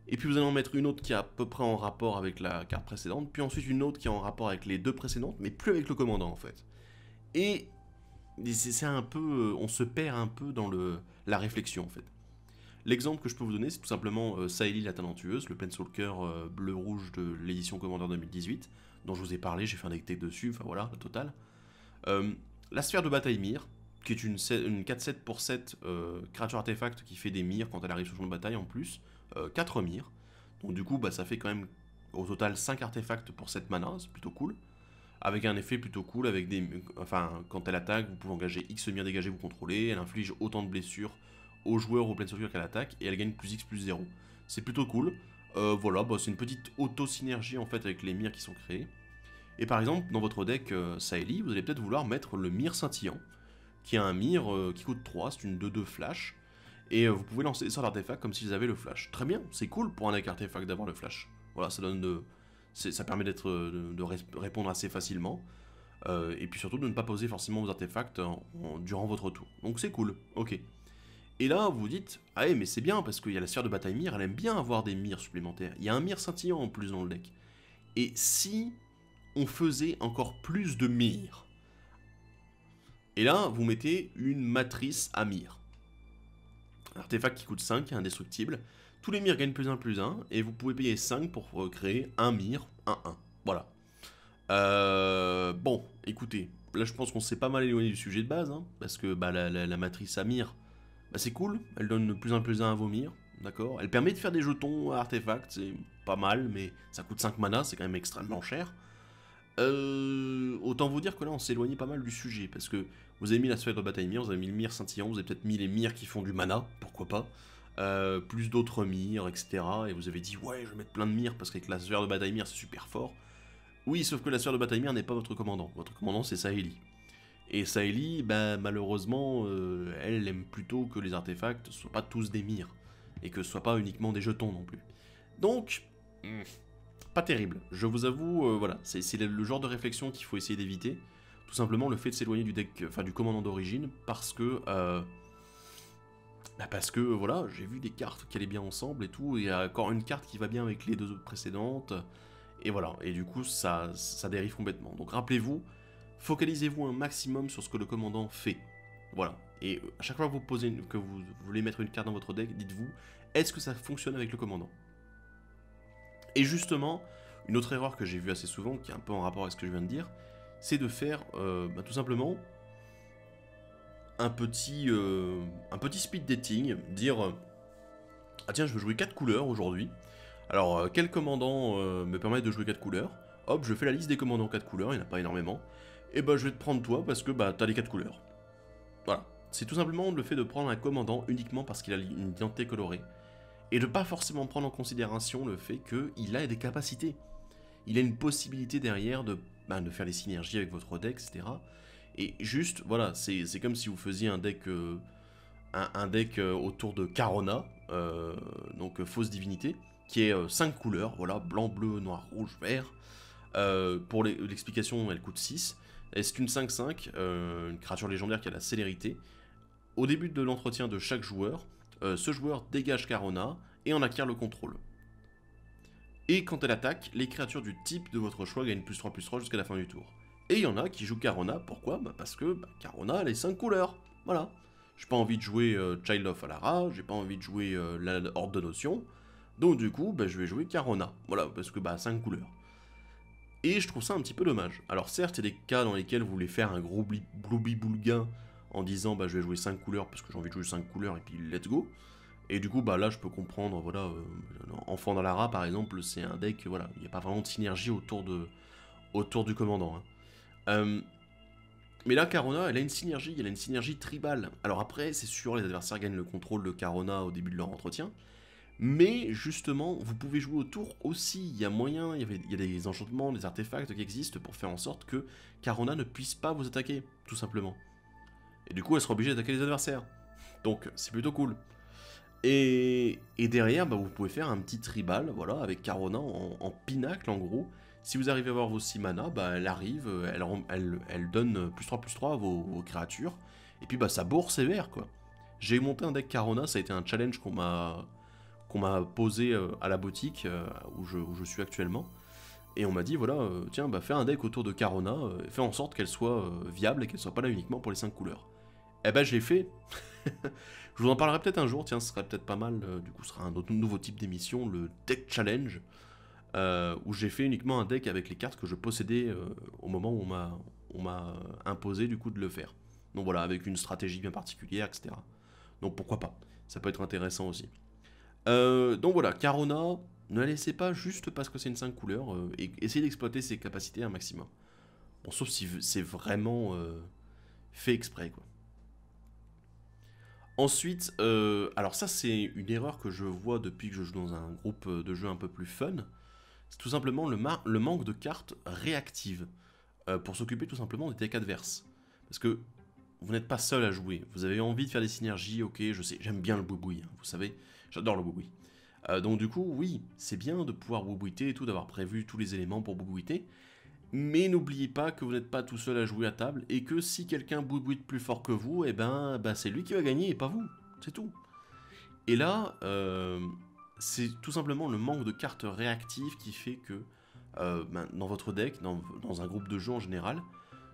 et puis vous allez en mettre une autre qui est à peu près en rapport avec la carte précédente, puis ensuite une autre qui est en rapport avec les deux précédentes, mais plus avec le commandant en fait. Et c'est un peu, on se perd un peu dans la réflexion en fait. L'exemple que je peux vous donner, c'est tout simplement Saeli la Talentueuse, le Planeswalker bleu-rouge de l'édition Commander 2018, dont je vous ai parlé, j'ai fait un deck dessus, enfin voilà, la totale. La Sphère de Bataille Myr, qui est une 4-7 pour 7 créature artefact qui fait des Myrs quand elle arrive sur le champ de bataille en plus, 4 Myrs. Donc du coup, bah, ça fait quand même au total 5 artefacts pour 7 mana, c'est plutôt cool. Avec un effet plutôt cool, avec enfin, quand elle attaque, vous pouvez engager X Myrs dégagés, vous contrôlez, elle inflige autant de blessures aux joueurs ou au Planeswalker qu'elle attaque, et elle gagne plus X plus 0. C'est plutôt cool. Voilà, bah, c'est une petite auto-synergie en fait avec les Myrs qui sont créés. Et par exemple, dans votre deck Saeli, vous allez peut-être vouloir mettre le Myr scintillant, qui a un Myr qui coûte 3, c'est une 2-2 flash, et vous pouvez lancer des sorts d'artefacts comme s'ils avaient le flash. Très bien, c'est cool pour un deck artefact d'avoir le flash. Voilà, ça donne ça permet de répondre assez facilement, et puis surtout de ne pas poser forcément vos artefacts durant votre tour. Donc c'est cool, ok. Et là, vous vous dites, ah ouais, mais c'est bien, parce qu'il y a la sphère de bataille Myr, elle aime bien avoir des Myrs supplémentaires. Il y a un Myr scintillant en plus dans le deck. Et si on faisait encore plus de Myr? Et là, vous mettez une matrice à Myr. Un artefact qui coûte 5, indestructible. Tous les Myrs gagnent plus 1, et vous pouvez payer 5 pour créer un Myr, 1-1. Voilà. Bon, écoutez, là je pense qu'on s'est pas mal éloigné du sujet de base, hein, parce que bah, la matrice à Myr, bah, c'est cool, elle donne plus 1 à vos Myrs, d'accord. Elle permet de faire des jetons à artefacts, c'est pas mal, mais ça coûte 5 mana, c'est quand même extrêmement cher. Autant vous dire que là on s'est éloigné pas mal du sujet, parce que vous avez mis la sphère de bataille Myr, vous avez mis le Myr scintillant, vous avez peut-être mis les Myrs qui font du mana, pourquoi pas, plus d'autres Myrs, etc. Et vous avez dit ouais je vais mettre plein de Myrs parce qu'avec la sphère de bataille Myr c'est super fort. Oui, sauf que la sphère de bataille Myr n'est pas votre commandant c'est Saeli. Et Saeli, bah, malheureusement, elle aime plutôt que les artefacts ne soient pas tous des Myrs, et que ce soit pas uniquement des jetons non plus. Donc, pas terrible. Je vous avoue, voilà, c'est le genre de réflexion qu'il faut essayer d'éviter. tout simplement le fait de s'éloigner du deck, enfin du commandant d'origine, parce que voilà, j'ai vu des cartes qui allaient bien ensemble et tout, et il y a encore une carte qui va bien avec les deux autres précédentes, et voilà, et du coup ça dérive complètement. Donc rappelez-vous, focalisez-vous un maximum sur ce que le commandant fait. Voilà. Et à chaque fois que vous voulez mettre une carte dans votre deck, dites-vous, est-ce que ça fonctionne avec le commandant? Et justement, une autre erreur que j'ai vue assez souvent, qui est un peu en rapport avec ce que je viens de dire, c'est de faire tout simplement un petit speed dating, dire ah tiens, je veux jouer 4 couleurs aujourd'hui. Alors, quel commandant me permet de jouer 4 couleurs? Hop, je fais la liste des commandants 4 couleurs, il n'y en a pas énormément. Et bah je vais te prendre toi parce que bah t'as les 4 couleurs. Voilà. C'est tout simplement le fait de prendre un commandant uniquement parce qu'il a une identité colorée. Et de pas forcément prendre en considération le fait qu'il a des capacités. Il a une possibilité derrière de faire des synergies avec votre deck, etc. Et juste, voilà, c'est comme si vous faisiez un deck, autour de Carona, donc fausse divinité, qui est 5 couleurs, voilà, blanc, bleu, noir, rouge, vert. Pour l'explication, elle coûte 6. Et c'est une 5-5, une créature légendaire qui a la célérité. Au début de l'entretien de chaque joueur, ce joueur dégage Carona et en acquiert le contrôle. Et quand elle attaque, les créatures du type de votre choix gagnent +3/+3 jusqu'à la fin du tour. Et il y en a qui jouent Carona, pourquoi? Parce que Carona a les 5 couleurs, voilà. J'ai pas envie de jouer Child of Alara, j'ai pas envie de jouer la Horde de Notion, donc du coup, je vais jouer Carona, voilà, parce que 5 couleurs. Et je trouve ça un petit peu dommage. Alors certes, il y a des cas dans lesquels vous voulez faire un gros bloubi-boulgain en disant je vais jouer 5 couleurs parce que j'ai envie de jouer 5 couleurs et puis let's go. Et du coup, là je peux comprendre, voilà, Enfant d'Alara par exemple, c'est un deck, voilà, il n'y a pas vraiment de synergie autour du commandant. Hein. Mais là, Carona, elle a une synergie tribale. Alors après, c'est sûr, les adversaires gagnent le contrôle de Carona au début de leur entretien. Mais justement, vous pouvez jouer autour aussi. Il y a moyen, il y a des enchantements, des artefacts qui existent pour faire en sorte que Carona ne puisse pas vous attaquer, tout simplement. Et du coup, elle sera obligée d'attaquer les adversaires. Donc, c'est plutôt cool. Et derrière, vous pouvez faire un petit tribal, voilà, avec Carona en pinacle, en gros. Si vous arrivez à avoir vos 6 mana, elle arrive, elle donne +3/+3 à vos créatures. Et puis, ça bourre sévère, quoi. J'ai monté un deck Carona, ça a été un challenge qu'on m'a posé à la boutique où je suis actuellement. Et on m'a dit, voilà, tiens, fais un deck autour de Carona, fais en sorte qu'elle soit viable et qu'elle soit pas là uniquement pour les 5 couleurs. Eh je l'ai fait. Je vous en parlerai peut-être un jour, tiens, ce serait peut-être pas mal, du coup ce sera un nouveau type d'émission, le Deck Challenge, où j'ai fait uniquement un deck avec les cartes que je possédais au moment où on m'a imposé du coup de le faire. Donc voilà, avec une stratégie bien particulière, etc. Donc pourquoi pas, ça peut être intéressant aussi. Donc voilà, Carona, ne la laissez pas juste parce que c'est une 5 couleurs, et essayez d'exploiter ses capacités un maximum. Bon, sauf si c'est vraiment fait exprès, quoi. Ensuite, alors ça c'est une erreur que je vois depuis que je joue dans un groupe de jeux un peu plus fun, c'est tout simplement le manque de cartes réactives, pour s'occuper tout simplement des decks adverses. Parce que vous n'êtes pas seul à jouer, vous avez envie de faire des synergies, ok, je sais, j'aime bien le boui-boui, hein, vous savez, j'adore le boui-boui. Donc du coup, oui, c'est bien de pouvoir boui-bouiter et tout, d'avoir prévu tous les éléments pour boui-bouiter, mais n'oubliez pas que vous n'êtes pas tout seul à jouer à table, et que si quelqu'un boui-bouite plus fort que vous, c'est lui qui va gagner et pas vous, c'est tout. Et là, c'est tout simplement le manque de cartes réactives qui fait que, dans votre deck, dans un groupe de jeu en général,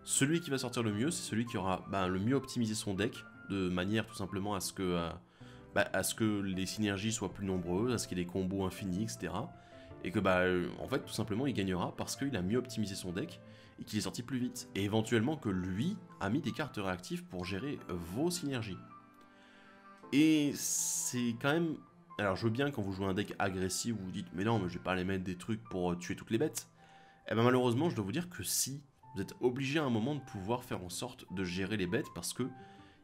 celui qui va sortir le mieux, c'est celui qui aura le mieux optimisé son deck, de manière tout simplement à ce que les synergies soient plus nombreuses, à ce qu'il y ait des combos infinis, etc. Et que en fait tout simplement il gagnera parce qu'il a mieux optimisé son deck et qu'il est sorti plus vite. Et éventuellement que lui a mis des cartes réactives pour gérer vos synergies. Et c'est quand même... Alors je veux bien quand vous jouez un deck agressif, vous vous dites mais non mais je vais pas aller mettre des trucs pour tuer toutes les bêtes. Et malheureusement je dois vous dire que si, vous êtes obligé à un moment de pouvoir faire en sorte de gérer les bêtes parce que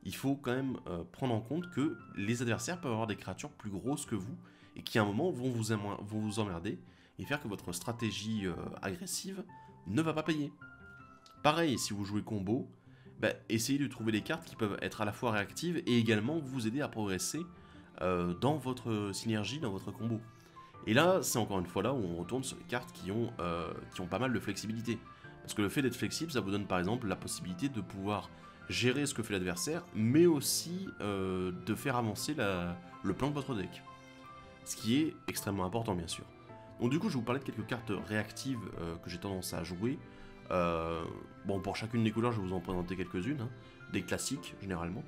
il faut quand même prendre en compte que les adversaires peuvent avoir des créatures plus grosses que vous et qui à un moment vont vous emmerder et faire que votre stratégie agressive ne va pas payer. Pareil, si vous jouez combo, essayez de trouver des cartes qui peuvent être à la fois réactives et également vous aider à progresser dans votre synergie, dans votre combo. Et là, c'est encore une fois là où on retourne sur les cartes qui ont pas mal de flexibilité. Parce Parce que le fait d'être flexible, ça vous donne par exemple la possibilité de pouvoir gérer ce que fait l'adversaire, mais aussi de faire avancer le plan de votre deck. Ce qui est extrêmement important bien sûr. Donc du coup je vais vous parler de quelques cartes réactives que j'ai tendance à jouer. Bon, pour chacune des couleurs je vais vous en présenter quelques-unes, hein, des classiques généralement.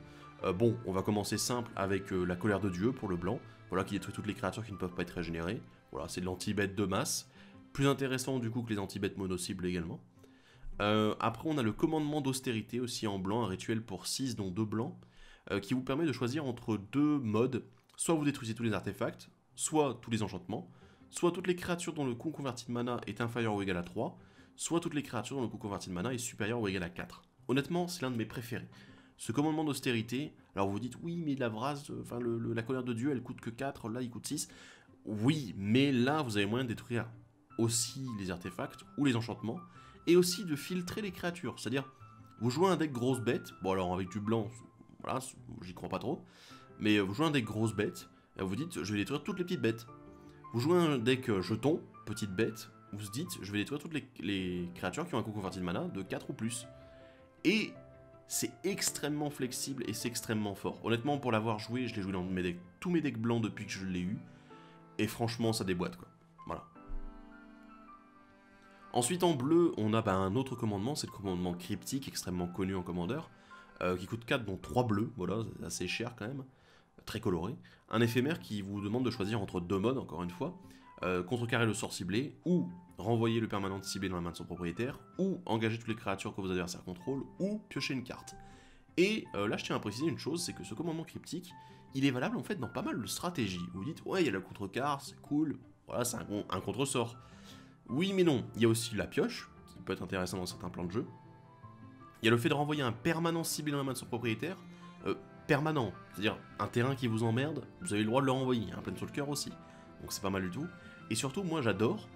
Bon, on va commencer simple avec la colère de Dieu pour le blanc, voilà, qui détruit toutes les créatures qui ne peuvent pas être régénérées. Voilà, c'est de l'anti-bête de masse. Plus intéressant du coup que les anti-bêtes mono-cibles également. Après on a le commandement d'austérité aussi en blanc, un rituel pour 6 dont 2 blancs, qui vous permet de choisir entre deux modes, soit vous détruisez tous les artefacts, soit tous les enchantements, soit toutes les créatures dont le coût converti de mana est inférieur ou égal à 3, soit toutes les créatures dont le coût converti de mana est supérieur ou égal à 4. Honnêtement c'est l'un de mes préférés. Ce commandement d'austérité, alors vous dites oui mais la vrase, enfin la colère de Dieu elle coûte que 4, là il coûte 6, oui mais là vous avez moyen de détruire aussi les artefacts ou les enchantements, et aussi de filtrer les créatures, c'est-à-dire, vous jouez un deck grosse bête, bon alors avec du blanc, voilà, j'y crois pas trop, mais vous jouez un deck grosse bête, et vous dites, je vais détruire toutes les petites bêtes. Vous jouez un deck jeton, petite bête, vous dites, je vais détruire toutes les créatures qui ont un coût converti de mana de 4 ou plus. Et c'est extrêmement flexible et c'est extrêmement fort. Honnêtement, pour l'avoir joué, je l'ai joué dans tous mes decks blancs depuis que je l'ai eu, et franchement, ça déboîte quoi. Voilà. Ensuite en bleu, on a un autre commandement, c'est le commandement cryptique, extrêmement connu en commandeur, qui coûte 4 dont 3 bleus, voilà, c'est assez cher quand même, très coloré. Un éphémère qui vous demande de choisir entre deux modes, encore une fois, contrecarrer le sort ciblé, ou renvoyer le permanent ciblé dans la main de son propriétaire, ou engager toutes les créatures que vos adversaires contrôlent, ou piocher une carte. Et là je tiens à préciser une chose, c'est que ce commandement cryptique, il est valable en fait dans pas mal de stratégies. Vous dites, ouais il y a la contrecarre, c'est cool, voilà c'est un contre-sort. Oui mais non, il y a aussi la pioche, qui peut être intéressant dans certains plans de jeu. Il y a le fait de renvoyer un permanent ciblé dans la main de son propriétaire. Permanent, c'est-à-dire un terrain qui vous emmerde, vous avez le droit de le renvoyer, un Planeswalker aussi. Donc c'est pas mal du tout. Et surtout, moi j'adore,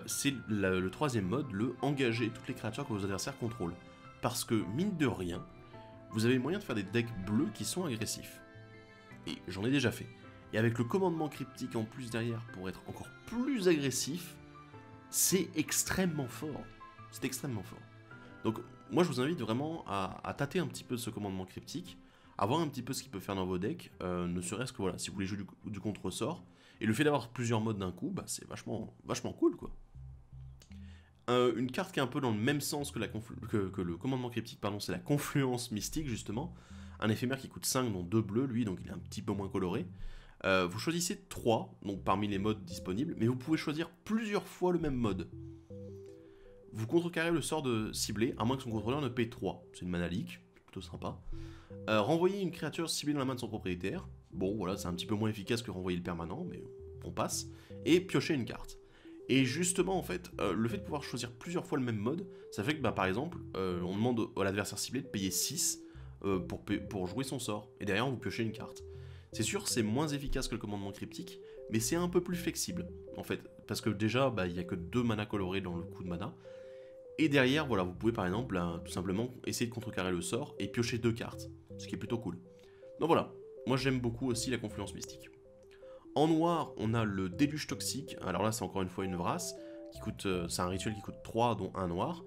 c'est le troisième mode, le engager toutes les créatures que vos adversaires contrôlent. Parce que, mine de rien, vous avez moyen de faire des decks bleus qui sont agressifs. Et j'en ai déjà fait. Et avec le commandement cryptique en plus derrière pour être encore plus agressif, c'est extrêmement fort. C'est extrêmement fort. Donc moi je vous invite vraiment à tâter un petit peu ce commandement cryptique, à voir un petit peu ce qu'il peut faire dans vos decks, ne serait-ce que voilà, si vous voulez jouer du contre-sort, et le fait d'avoir plusieurs modes d'un coup, c'est vachement cool quoi. Une carte qui est un peu dans le même sens que le commandement cryptique, pardon, c'est la confluence mystique justement, un éphémère qui coûte 5 dont 2 bleus, lui, donc il est un petit peu moins coloré. Vous choisissez 3, donc parmi les modes disponibles, mais vous pouvez choisir plusieurs fois le même mode. Vous contrecarrez le sort de ciblé, à moins que son contrôleur ne paye 3. C'est une mana leak, plutôt sympa. Renvoyer une créature ciblée dans la main de son propriétaire. Bon, voilà, c'est un petit peu moins efficace que renvoyer le permanent, mais on passe. Et piocher une carte. Et justement, en fait, le fait de pouvoir choisir plusieurs fois le même mode, ça fait que, par exemple, on demande à l'adversaire ciblé de payer 6 pour jouer son sort. Et derrière, vous piochez une carte. C'est sûr, c'est moins efficace que le commandement cryptique, mais c'est un peu plus flexible, en fait. Parce que déjà, il n'y a que 2 mana colorés dans le coup de mana. Et derrière, voilà, vous pouvez par exemple, tout simplement, essayer de contrecarrer le sort et piocher 2 cartes, ce qui est plutôt cool. Donc voilà, moi j'aime beaucoup aussi la confluence mystique. En noir, on a le déluge toxique, alors là c'est encore une fois une vrasse, qui coûte, c'est un rituel qui coûte 3 dont 1 noir.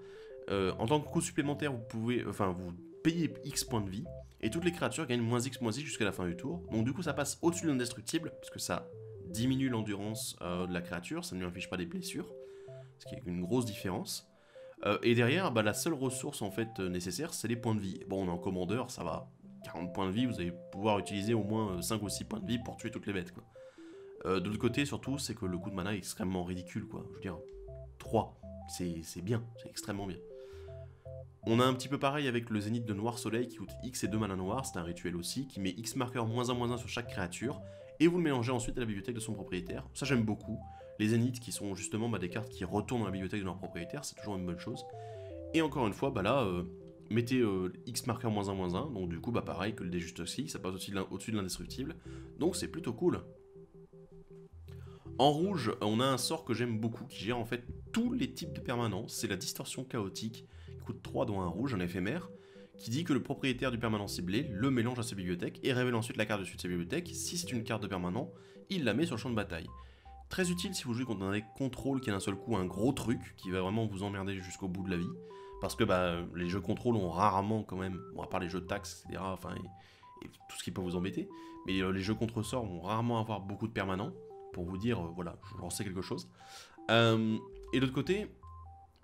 En tant que coût supplémentaire, vous payez X points de vie, et toutes les créatures gagnent moins X jusqu'à la fin du tour. Donc du coup ça passe au-dessus de l'indestructible, parce que ça diminue l'endurance de la créature, ça ne lui inflige pas des blessures, ce qui est une grosse différence. Et derrière, la seule ressource en fait nécessaire, c'est les points de vie. Bon, on est en commandeur, ça va. 40 points de vie, vous allez pouvoir utiliser au moins 5 ou 6 points de vie pour tuer toutes les bêtes, quoi. De l'autre côté, surtout, c'est que le coût de mana est extrêmement ridicule, quoi. Je veux dire, 3, c'est bien, c'est extrêmement bien. On a un petit peu pareil avec le Zénith de Noir Soleil qui coûte X et 2 mana noirs, c'est un rituel aussi, qui met X marqueur -1/-1 sur chaque créature, et vous le mélangez ensuite à la bibliothèque de son propriétaire. Ça j'aime beaucoup. Les Zéniths qui sont justement des cartes qui retournent dans la bibliothèque de leur propriétaire, c'est toujours une bonne chose. Et encore une fois, là, mettez X marqueur -1/-1, donc du coup, pareil que le déluge toxique, ça passe au-dessus de l'indestructible, donc c'est plutôt cool. En rouge, on a un sort que j'aime beaucoup, qui gère en fait tous les types de permanents, c'est la distorsion chaotique, qui coûte 3 dont un rouge, un éphémère, qui dit que le propriétaire du permanent ciblé le mélange à sa bibliothèque et révèle ensuite la carte dessus de sa bibliothèque. Si c'est une carte de permanent, il la met sur le champ de bataille. Très utile si vous jouez contre un deck contrôle qui a d'un seul coup un gros truc qui va vraiment vous emmerder jusqu'au bout de la vie. Parce que bah, les jeux contrôle ont rarement quand même, bon à part les jeux de taxes, etc. Enfin, et tout ce qui peut vous embêter. Mais les jeux contre sort vont rarement avoir beaucoup de permanents. Pour vous dire, voilà, j'en sais quelque chose. Et de l'autre côté,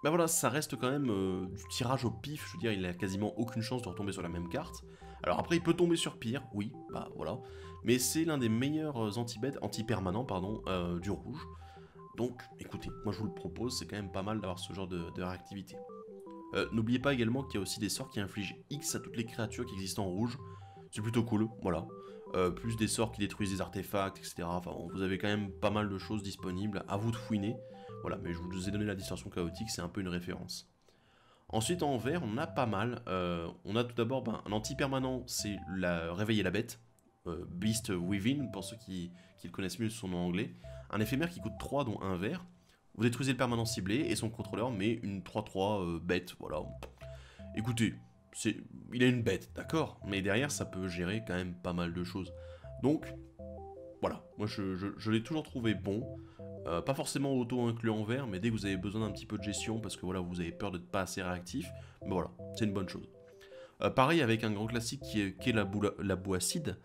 bah voilà, ça reste quand même du tirage au pif. Je veux dire, il a quasiment aucune chance de retomber sur la même carte. Alors après, il peut tomber sur pire, oui, bah voilà. Mais c'est l'un des meilleurs anti-permanents, pardon, du rouge. Donc, écoutez, moi je vous le propose, c'est quand même pas mal d'avoir ce genre de réactivité. N'oubliez pas également qu'il y a aussi des sorts qui infligent X à toutes les créatures qui existent en rouge. C'est plutôt cool, voilà. Plus des sorts qui détruisent des artefacts, etc. Enfin, vous avez quand même pas mal de choses disponibles, à vous de fouiner. Voilà, mais je vous ai donné la distorsion chaotique, c'est un peu une référence. Ensuite, en vert, on a pas mal. On a tout d'abord un anti-permanent, c'est réveiller la bête. Beast Within, pour ceux qui le connaissent mieux son nom anglais. Un éphémère qui coûte 3, dont un vert. Vous détruisez le permanent ciblé et son contrôleur met une 3-3 bête, voilà. Écoutez, il a une bête, d'accord, mais derrière ça peut gérer quand même pas mal de choses. Donc, voilà, moi je l'ai toujours trouvé bon. Pas forcément auto-inclus en vert, mais dès que vous avez besoin d'un petit peu de gestion, parce que voilà, vous avez peur d'être pas assez réactif, ben voilà, c'est une bonne chose. Pareil avec un grand classique qui est la boue acide.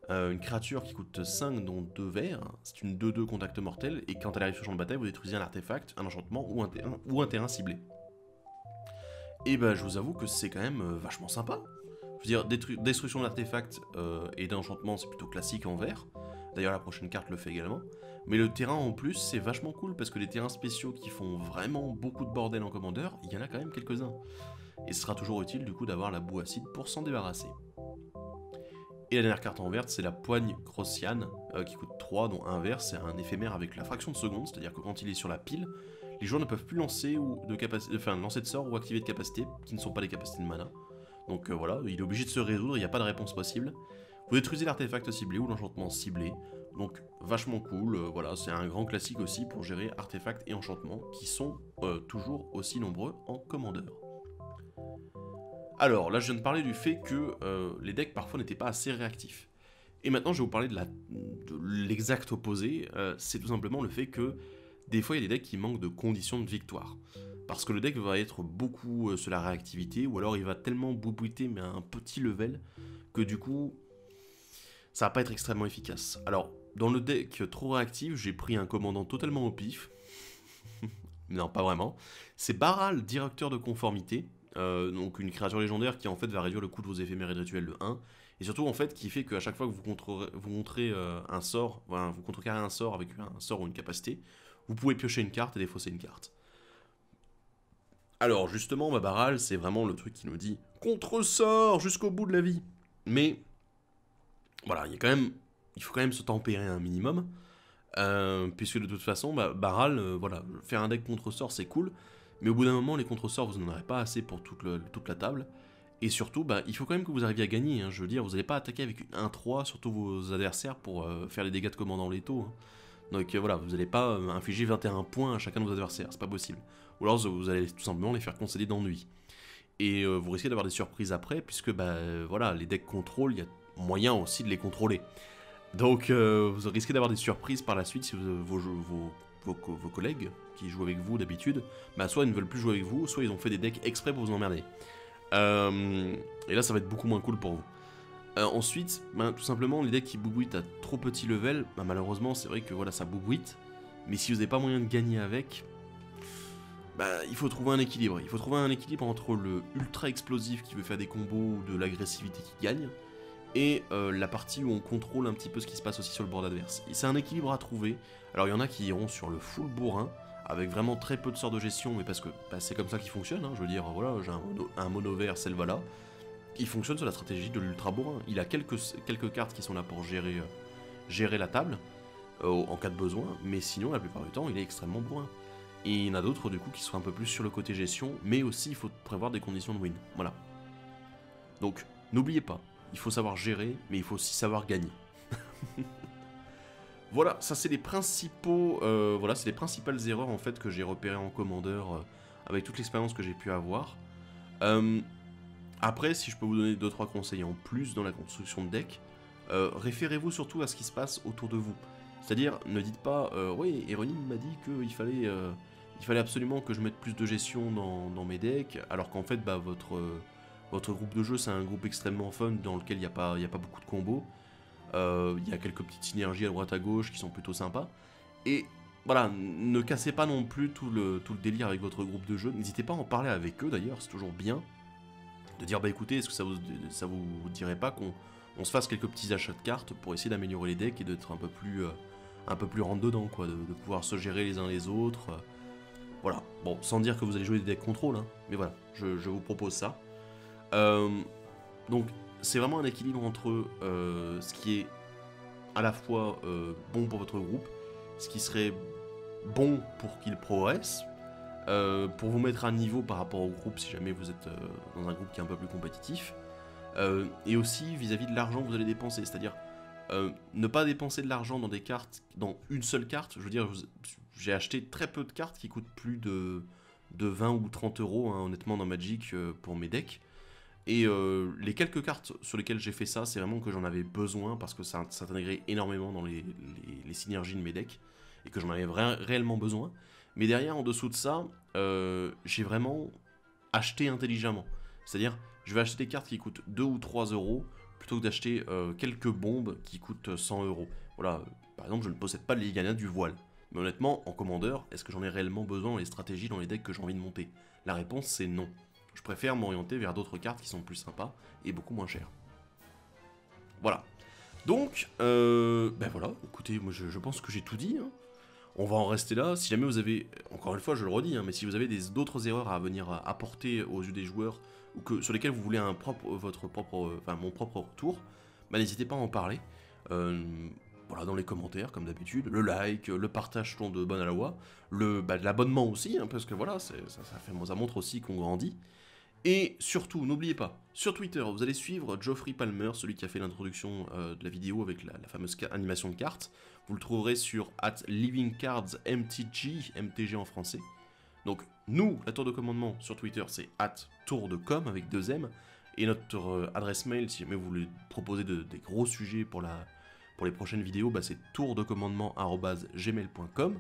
Une créature qui coûte 5 dont 2 verts, c'est une 2-2 contact mortel, et quand elle arrive sur le champ de bataille, vous détruisez un artefact, un enchantement ou un terrain ciblé. Et bah je vous avoue que c'est quand même vachement sympa. Je veux dire, destruction d'artefacts et d'enchantement c'est plutôt classique en vert, d'ailleurs la prochaine carte le fait également, mais le terrain en plus c'est vachement cool parce que les terrains spéciaux qui font vraiment beaucoup de bordel en commandeur, il y en a quand même quelques-uns. Et ce sera toujours utile du coup d'avoir la boue acide pour s'en débarrasser. Et la dernière carte en verte, c'est la poigne Grossiane, qui coûte 3, dont un vert, c'est un éphémère avec la fraction de seconde, c'est-à-dire que quand il est sur la pile, les joueurs ne peuvent plus lancer de sorts ou activer de capacités qui ne sont pas des capacités de mana. Donc voilà, il est obligé de se résoudre, il n'y a pas de réponse possible. Vous détruisez l'artefact ciblé ou l'enchantement ciblé, donc vachement cool, voilà, c'est un grand classique aussi pour gérer artefacts et enchantements, qui sont toujours aussi nombreux en commandeur. Alors, là je viens de parler du fait que les decks parfois n'étaient pas assez réactifs. Et maintenant je vais vous parler de l'exact opposé, c'est tout simplement le fait que des fois il y a des decks qui manquent de conditions de victoire. Parce que le deck va être beaucoup sur la réactivité, ou alors il va tellement boubouiter mais à un petit level, que du coup ça va pas être extrêmement efficace. Alors, dans le deck trop réactif, j'ai pris un commandant totalement au pif. Non, pas vraiment. C'est Baral, directeur de conformité. Donc une créature légendaire qui en fait va réduire le coût de vos éphémères et de rituels de 1, et surtout en fait qui fait qu'à chaque fois que vous montrez un sort, enfin, vous contrecarrez un sort avec un sort ou une capacité, vous pouvez piocher une carte et défausser une carte. Alors justement, Baral, c'est vraiment le truc qui nous dit contre-sort jusqu'au bout de la vie. Mais voilà, il faut quand même se tempérer un minimum, puisque de toute façon, Baral, voilà, faire un deck contre-sort c'est cool. Mais au bout d'un moment, les contre-sorts, vous n'en aurez pas assez pour toute la table. Et surtout, il faut quand même que vous arriviez à gagner. Hein. Je veux dire, vous n'allez pas attaquer avec une 1-3 sur tous vos adversaires pour faire les dégâts de commandant létaux. Hein. Donc voilà, vous n'allez pas infliger 21 points à chacun de vos adversaires, c'est pas possible. Ou alors vous allez tout simplement les faire concéder d'ennui. Et vous risquez d'avoir des surprises après, puisque voilà, les decks contrôle, il y a moyen aussi de les contrôler. Donc vous risquez d'avoir des surprises par la suite si vos collègues qui jouent avec vous d'habitude, soit ils ne veulent plus jouer avec vous, soit ils ont fait des decks exprès pour vous emmerder. Et là ça va être beaucoup moins cool pour vous. Ensuite, tout simplement, les decks qui boubouitent à trop petit level, malheureusement c'est vrai que voilà ça boubouite, mais si vous n'avez pas moyen de gagner avec, il faut trouver un équilibre. Il faut trouver un équilibre entre le ultra explosif qui veut faire des combos ou de l'agressivité qui gagne, et la partie où on contrôle un petit peu ce qui se passe aussi sur le board adverse. C'est un équilibre à trouver. Alors il y en a qui iront sur le full bourrin, avec vraiment très peu de sorts de gestion, mais parce que c'est comme ça qu'il fonctionne, hein. Je veux dire, voilà, j'ai un mono vert Selvala, qui fonctionne sur la stratégie de l'ultra bourrin. Il a quelques cartes qui sont là pour gérer la table, en cas de besoin, mais sinon la plupart du temps il est extrêmement bourrin. Et il y en a d'autres du coup qui sont un peu plus sur le côté gestion, mais aussi il faut prévoir des conditions de win, voilà. Donc n'oubliez pas, il faut savoir gérer, mais il faut aussi savoir gagner. Voilà, ça c'est les principaux, c'est les principales erreurs en fait que j'ai repérées en commandeur avec toute l'expérience que j'ai pu avoir. Après, si je peux vous donner 2-3 conseils en plus dans la construction de deck, référez-vous surtout à ce qui se passe autour de vous. C'est-à-dire, ne dites pas, oui, Eronim m'a dit il fallait absolument que je mette plus de gestion dans mes decks, alors qu'en fait, bah, votre groupe de jeu, c'est un groupe extrêmement fun dans lequel il n'y a pas beaucoup de combos. Il y a quelques petites synergies à droite à gauche qui sont plutôt sympas. Et voilà, ne cassez pas non plus tout le délire avec votre groupe de jeu. N'hésitez pas à en parler avec eux d'ailleurs, c'est toujours bien. De dire, bah écoutez, est-ce que ça vous dirait pas qu'on se fasse quelques petits achats de cartes pour essayer d'améliorer les decks et d'être un peu plus rentre dedans, quoi, de pouvoir se gérer les uns les autres. Voilà, bon, sans dire que vous allez jouer des decks contrôle, hein, mais voilà, je vous propose ça. Donc, c'est vraiment un équilibre entre ce qui est à la fois bon pour votre groupe, ce qui serait bon pour qu'il progresse, pour vous mettre à niveau par rapport au groupe si jamais vous êtes dans un groupe qui est un peu plus compétitif, et aussi vis-à-vis de l'argent que vous allez dépenser, c'est-à-dire ne pas dépenser de l'argent dans des cartes, dans une seule carte. Je veux dire, j'ai acheté très peu de cartes qui coûtent plus de 20 ou 30 euros, hein, honnêtement, dans Magic pour mes decks. Et les quelques cartes sur lesquelles j'ai fait ça, c'est vraiment que j'en avais besoin parce que ça intégrait énormément dans les synergies de mes decks et que j'en avais réellement besoin. Mais derrière, en dessous de ça, j'ai vraiment acheté intelligemment. C'est-à-dire, je vais acheter des cartes qui coûtent 2 ou 3 euros plutôt que d'acheter quelques bombes qui coûtent 100 euros. Voilà, par exemple, je ne possède pas le Liliana du voile. Mais honnêtement, en commandeur, est-ce que j'en ai réellement besoin dans les stratégies, dans les decks que j'ai envie de monter? La réponse, c'est non. Je préfère m'orienter vers d'autres cartes qui sont plus sympas et beaucoup moins chères. Voilà. Donc, ben voilà, écoutez, moi je pense que j'ai tout dit. Hein. On va en rester là. Si jamais vous avez, encore une fois, je le redis, hein, mais si vous avez d'autres erreurs à venir apporter aux yeux des joueurs, ou sur lesquelles vous voulez mon propre retour, bah, n'hésitez pas à en parler. Voilà, dans les commentaires, comme d'habitude, le like, le partage ton de bonne à la voix, l'abonnement aussi, hein, parce que voilà, ça montre aussi qu'on grandit. Et surtout, n'oubliez pas, sur Twitter, vous allez suivre Geoffrey Palmer, celui qui a fait l'introduction de la vidéo avec la fameuse animation de cartes. Vous le trouverez sur @livingcardsmtg, MTG en français. Donc, nous, la tour de commandement sur Twitter, c'est @tourdecom avec 2 M. Et notre adresse mail, si jamais vous voulez proposer des gros sujets pour les prochaines vidéos, bah, c'est tourdecommandement@gmail.com.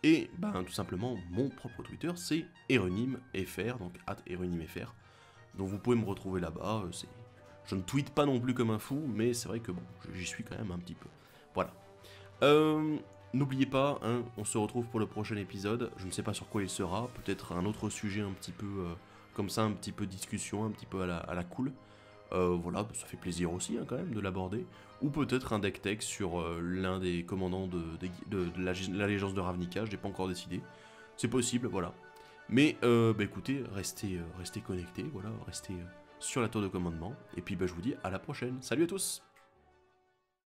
Et ben, tout simplement, mon propre Twitter, c'est EronimFR, donc @EronimFR. Donc vous pouvez me retrouver là-bas. Je ne tweete pas non plus comme un fou, mais c'est vrai que bon, j'y suis quand même un petit peu. Voilà. N'oubliez pas, hein, on se retrouve pour le prochain épisode. Je ne sais pas sur quoi il sera. Peut-être un autre sujet un petit peu comme ça, un petit peu discussion, un petit peu à la cool. Voilà, ça fait plaisir aussi hein, quand même de l'aborder. Ou peut-être un deck tech sur l'un des commandants de l'allégeance de Ravnica, je n'ai pas encore décidé. C'est possible, voilà. Mais bah, écoutez, restez connectés, voilà, restez sur la tour de commandement. Et puis bah, je vous dis à la prochaine. Salut à tous!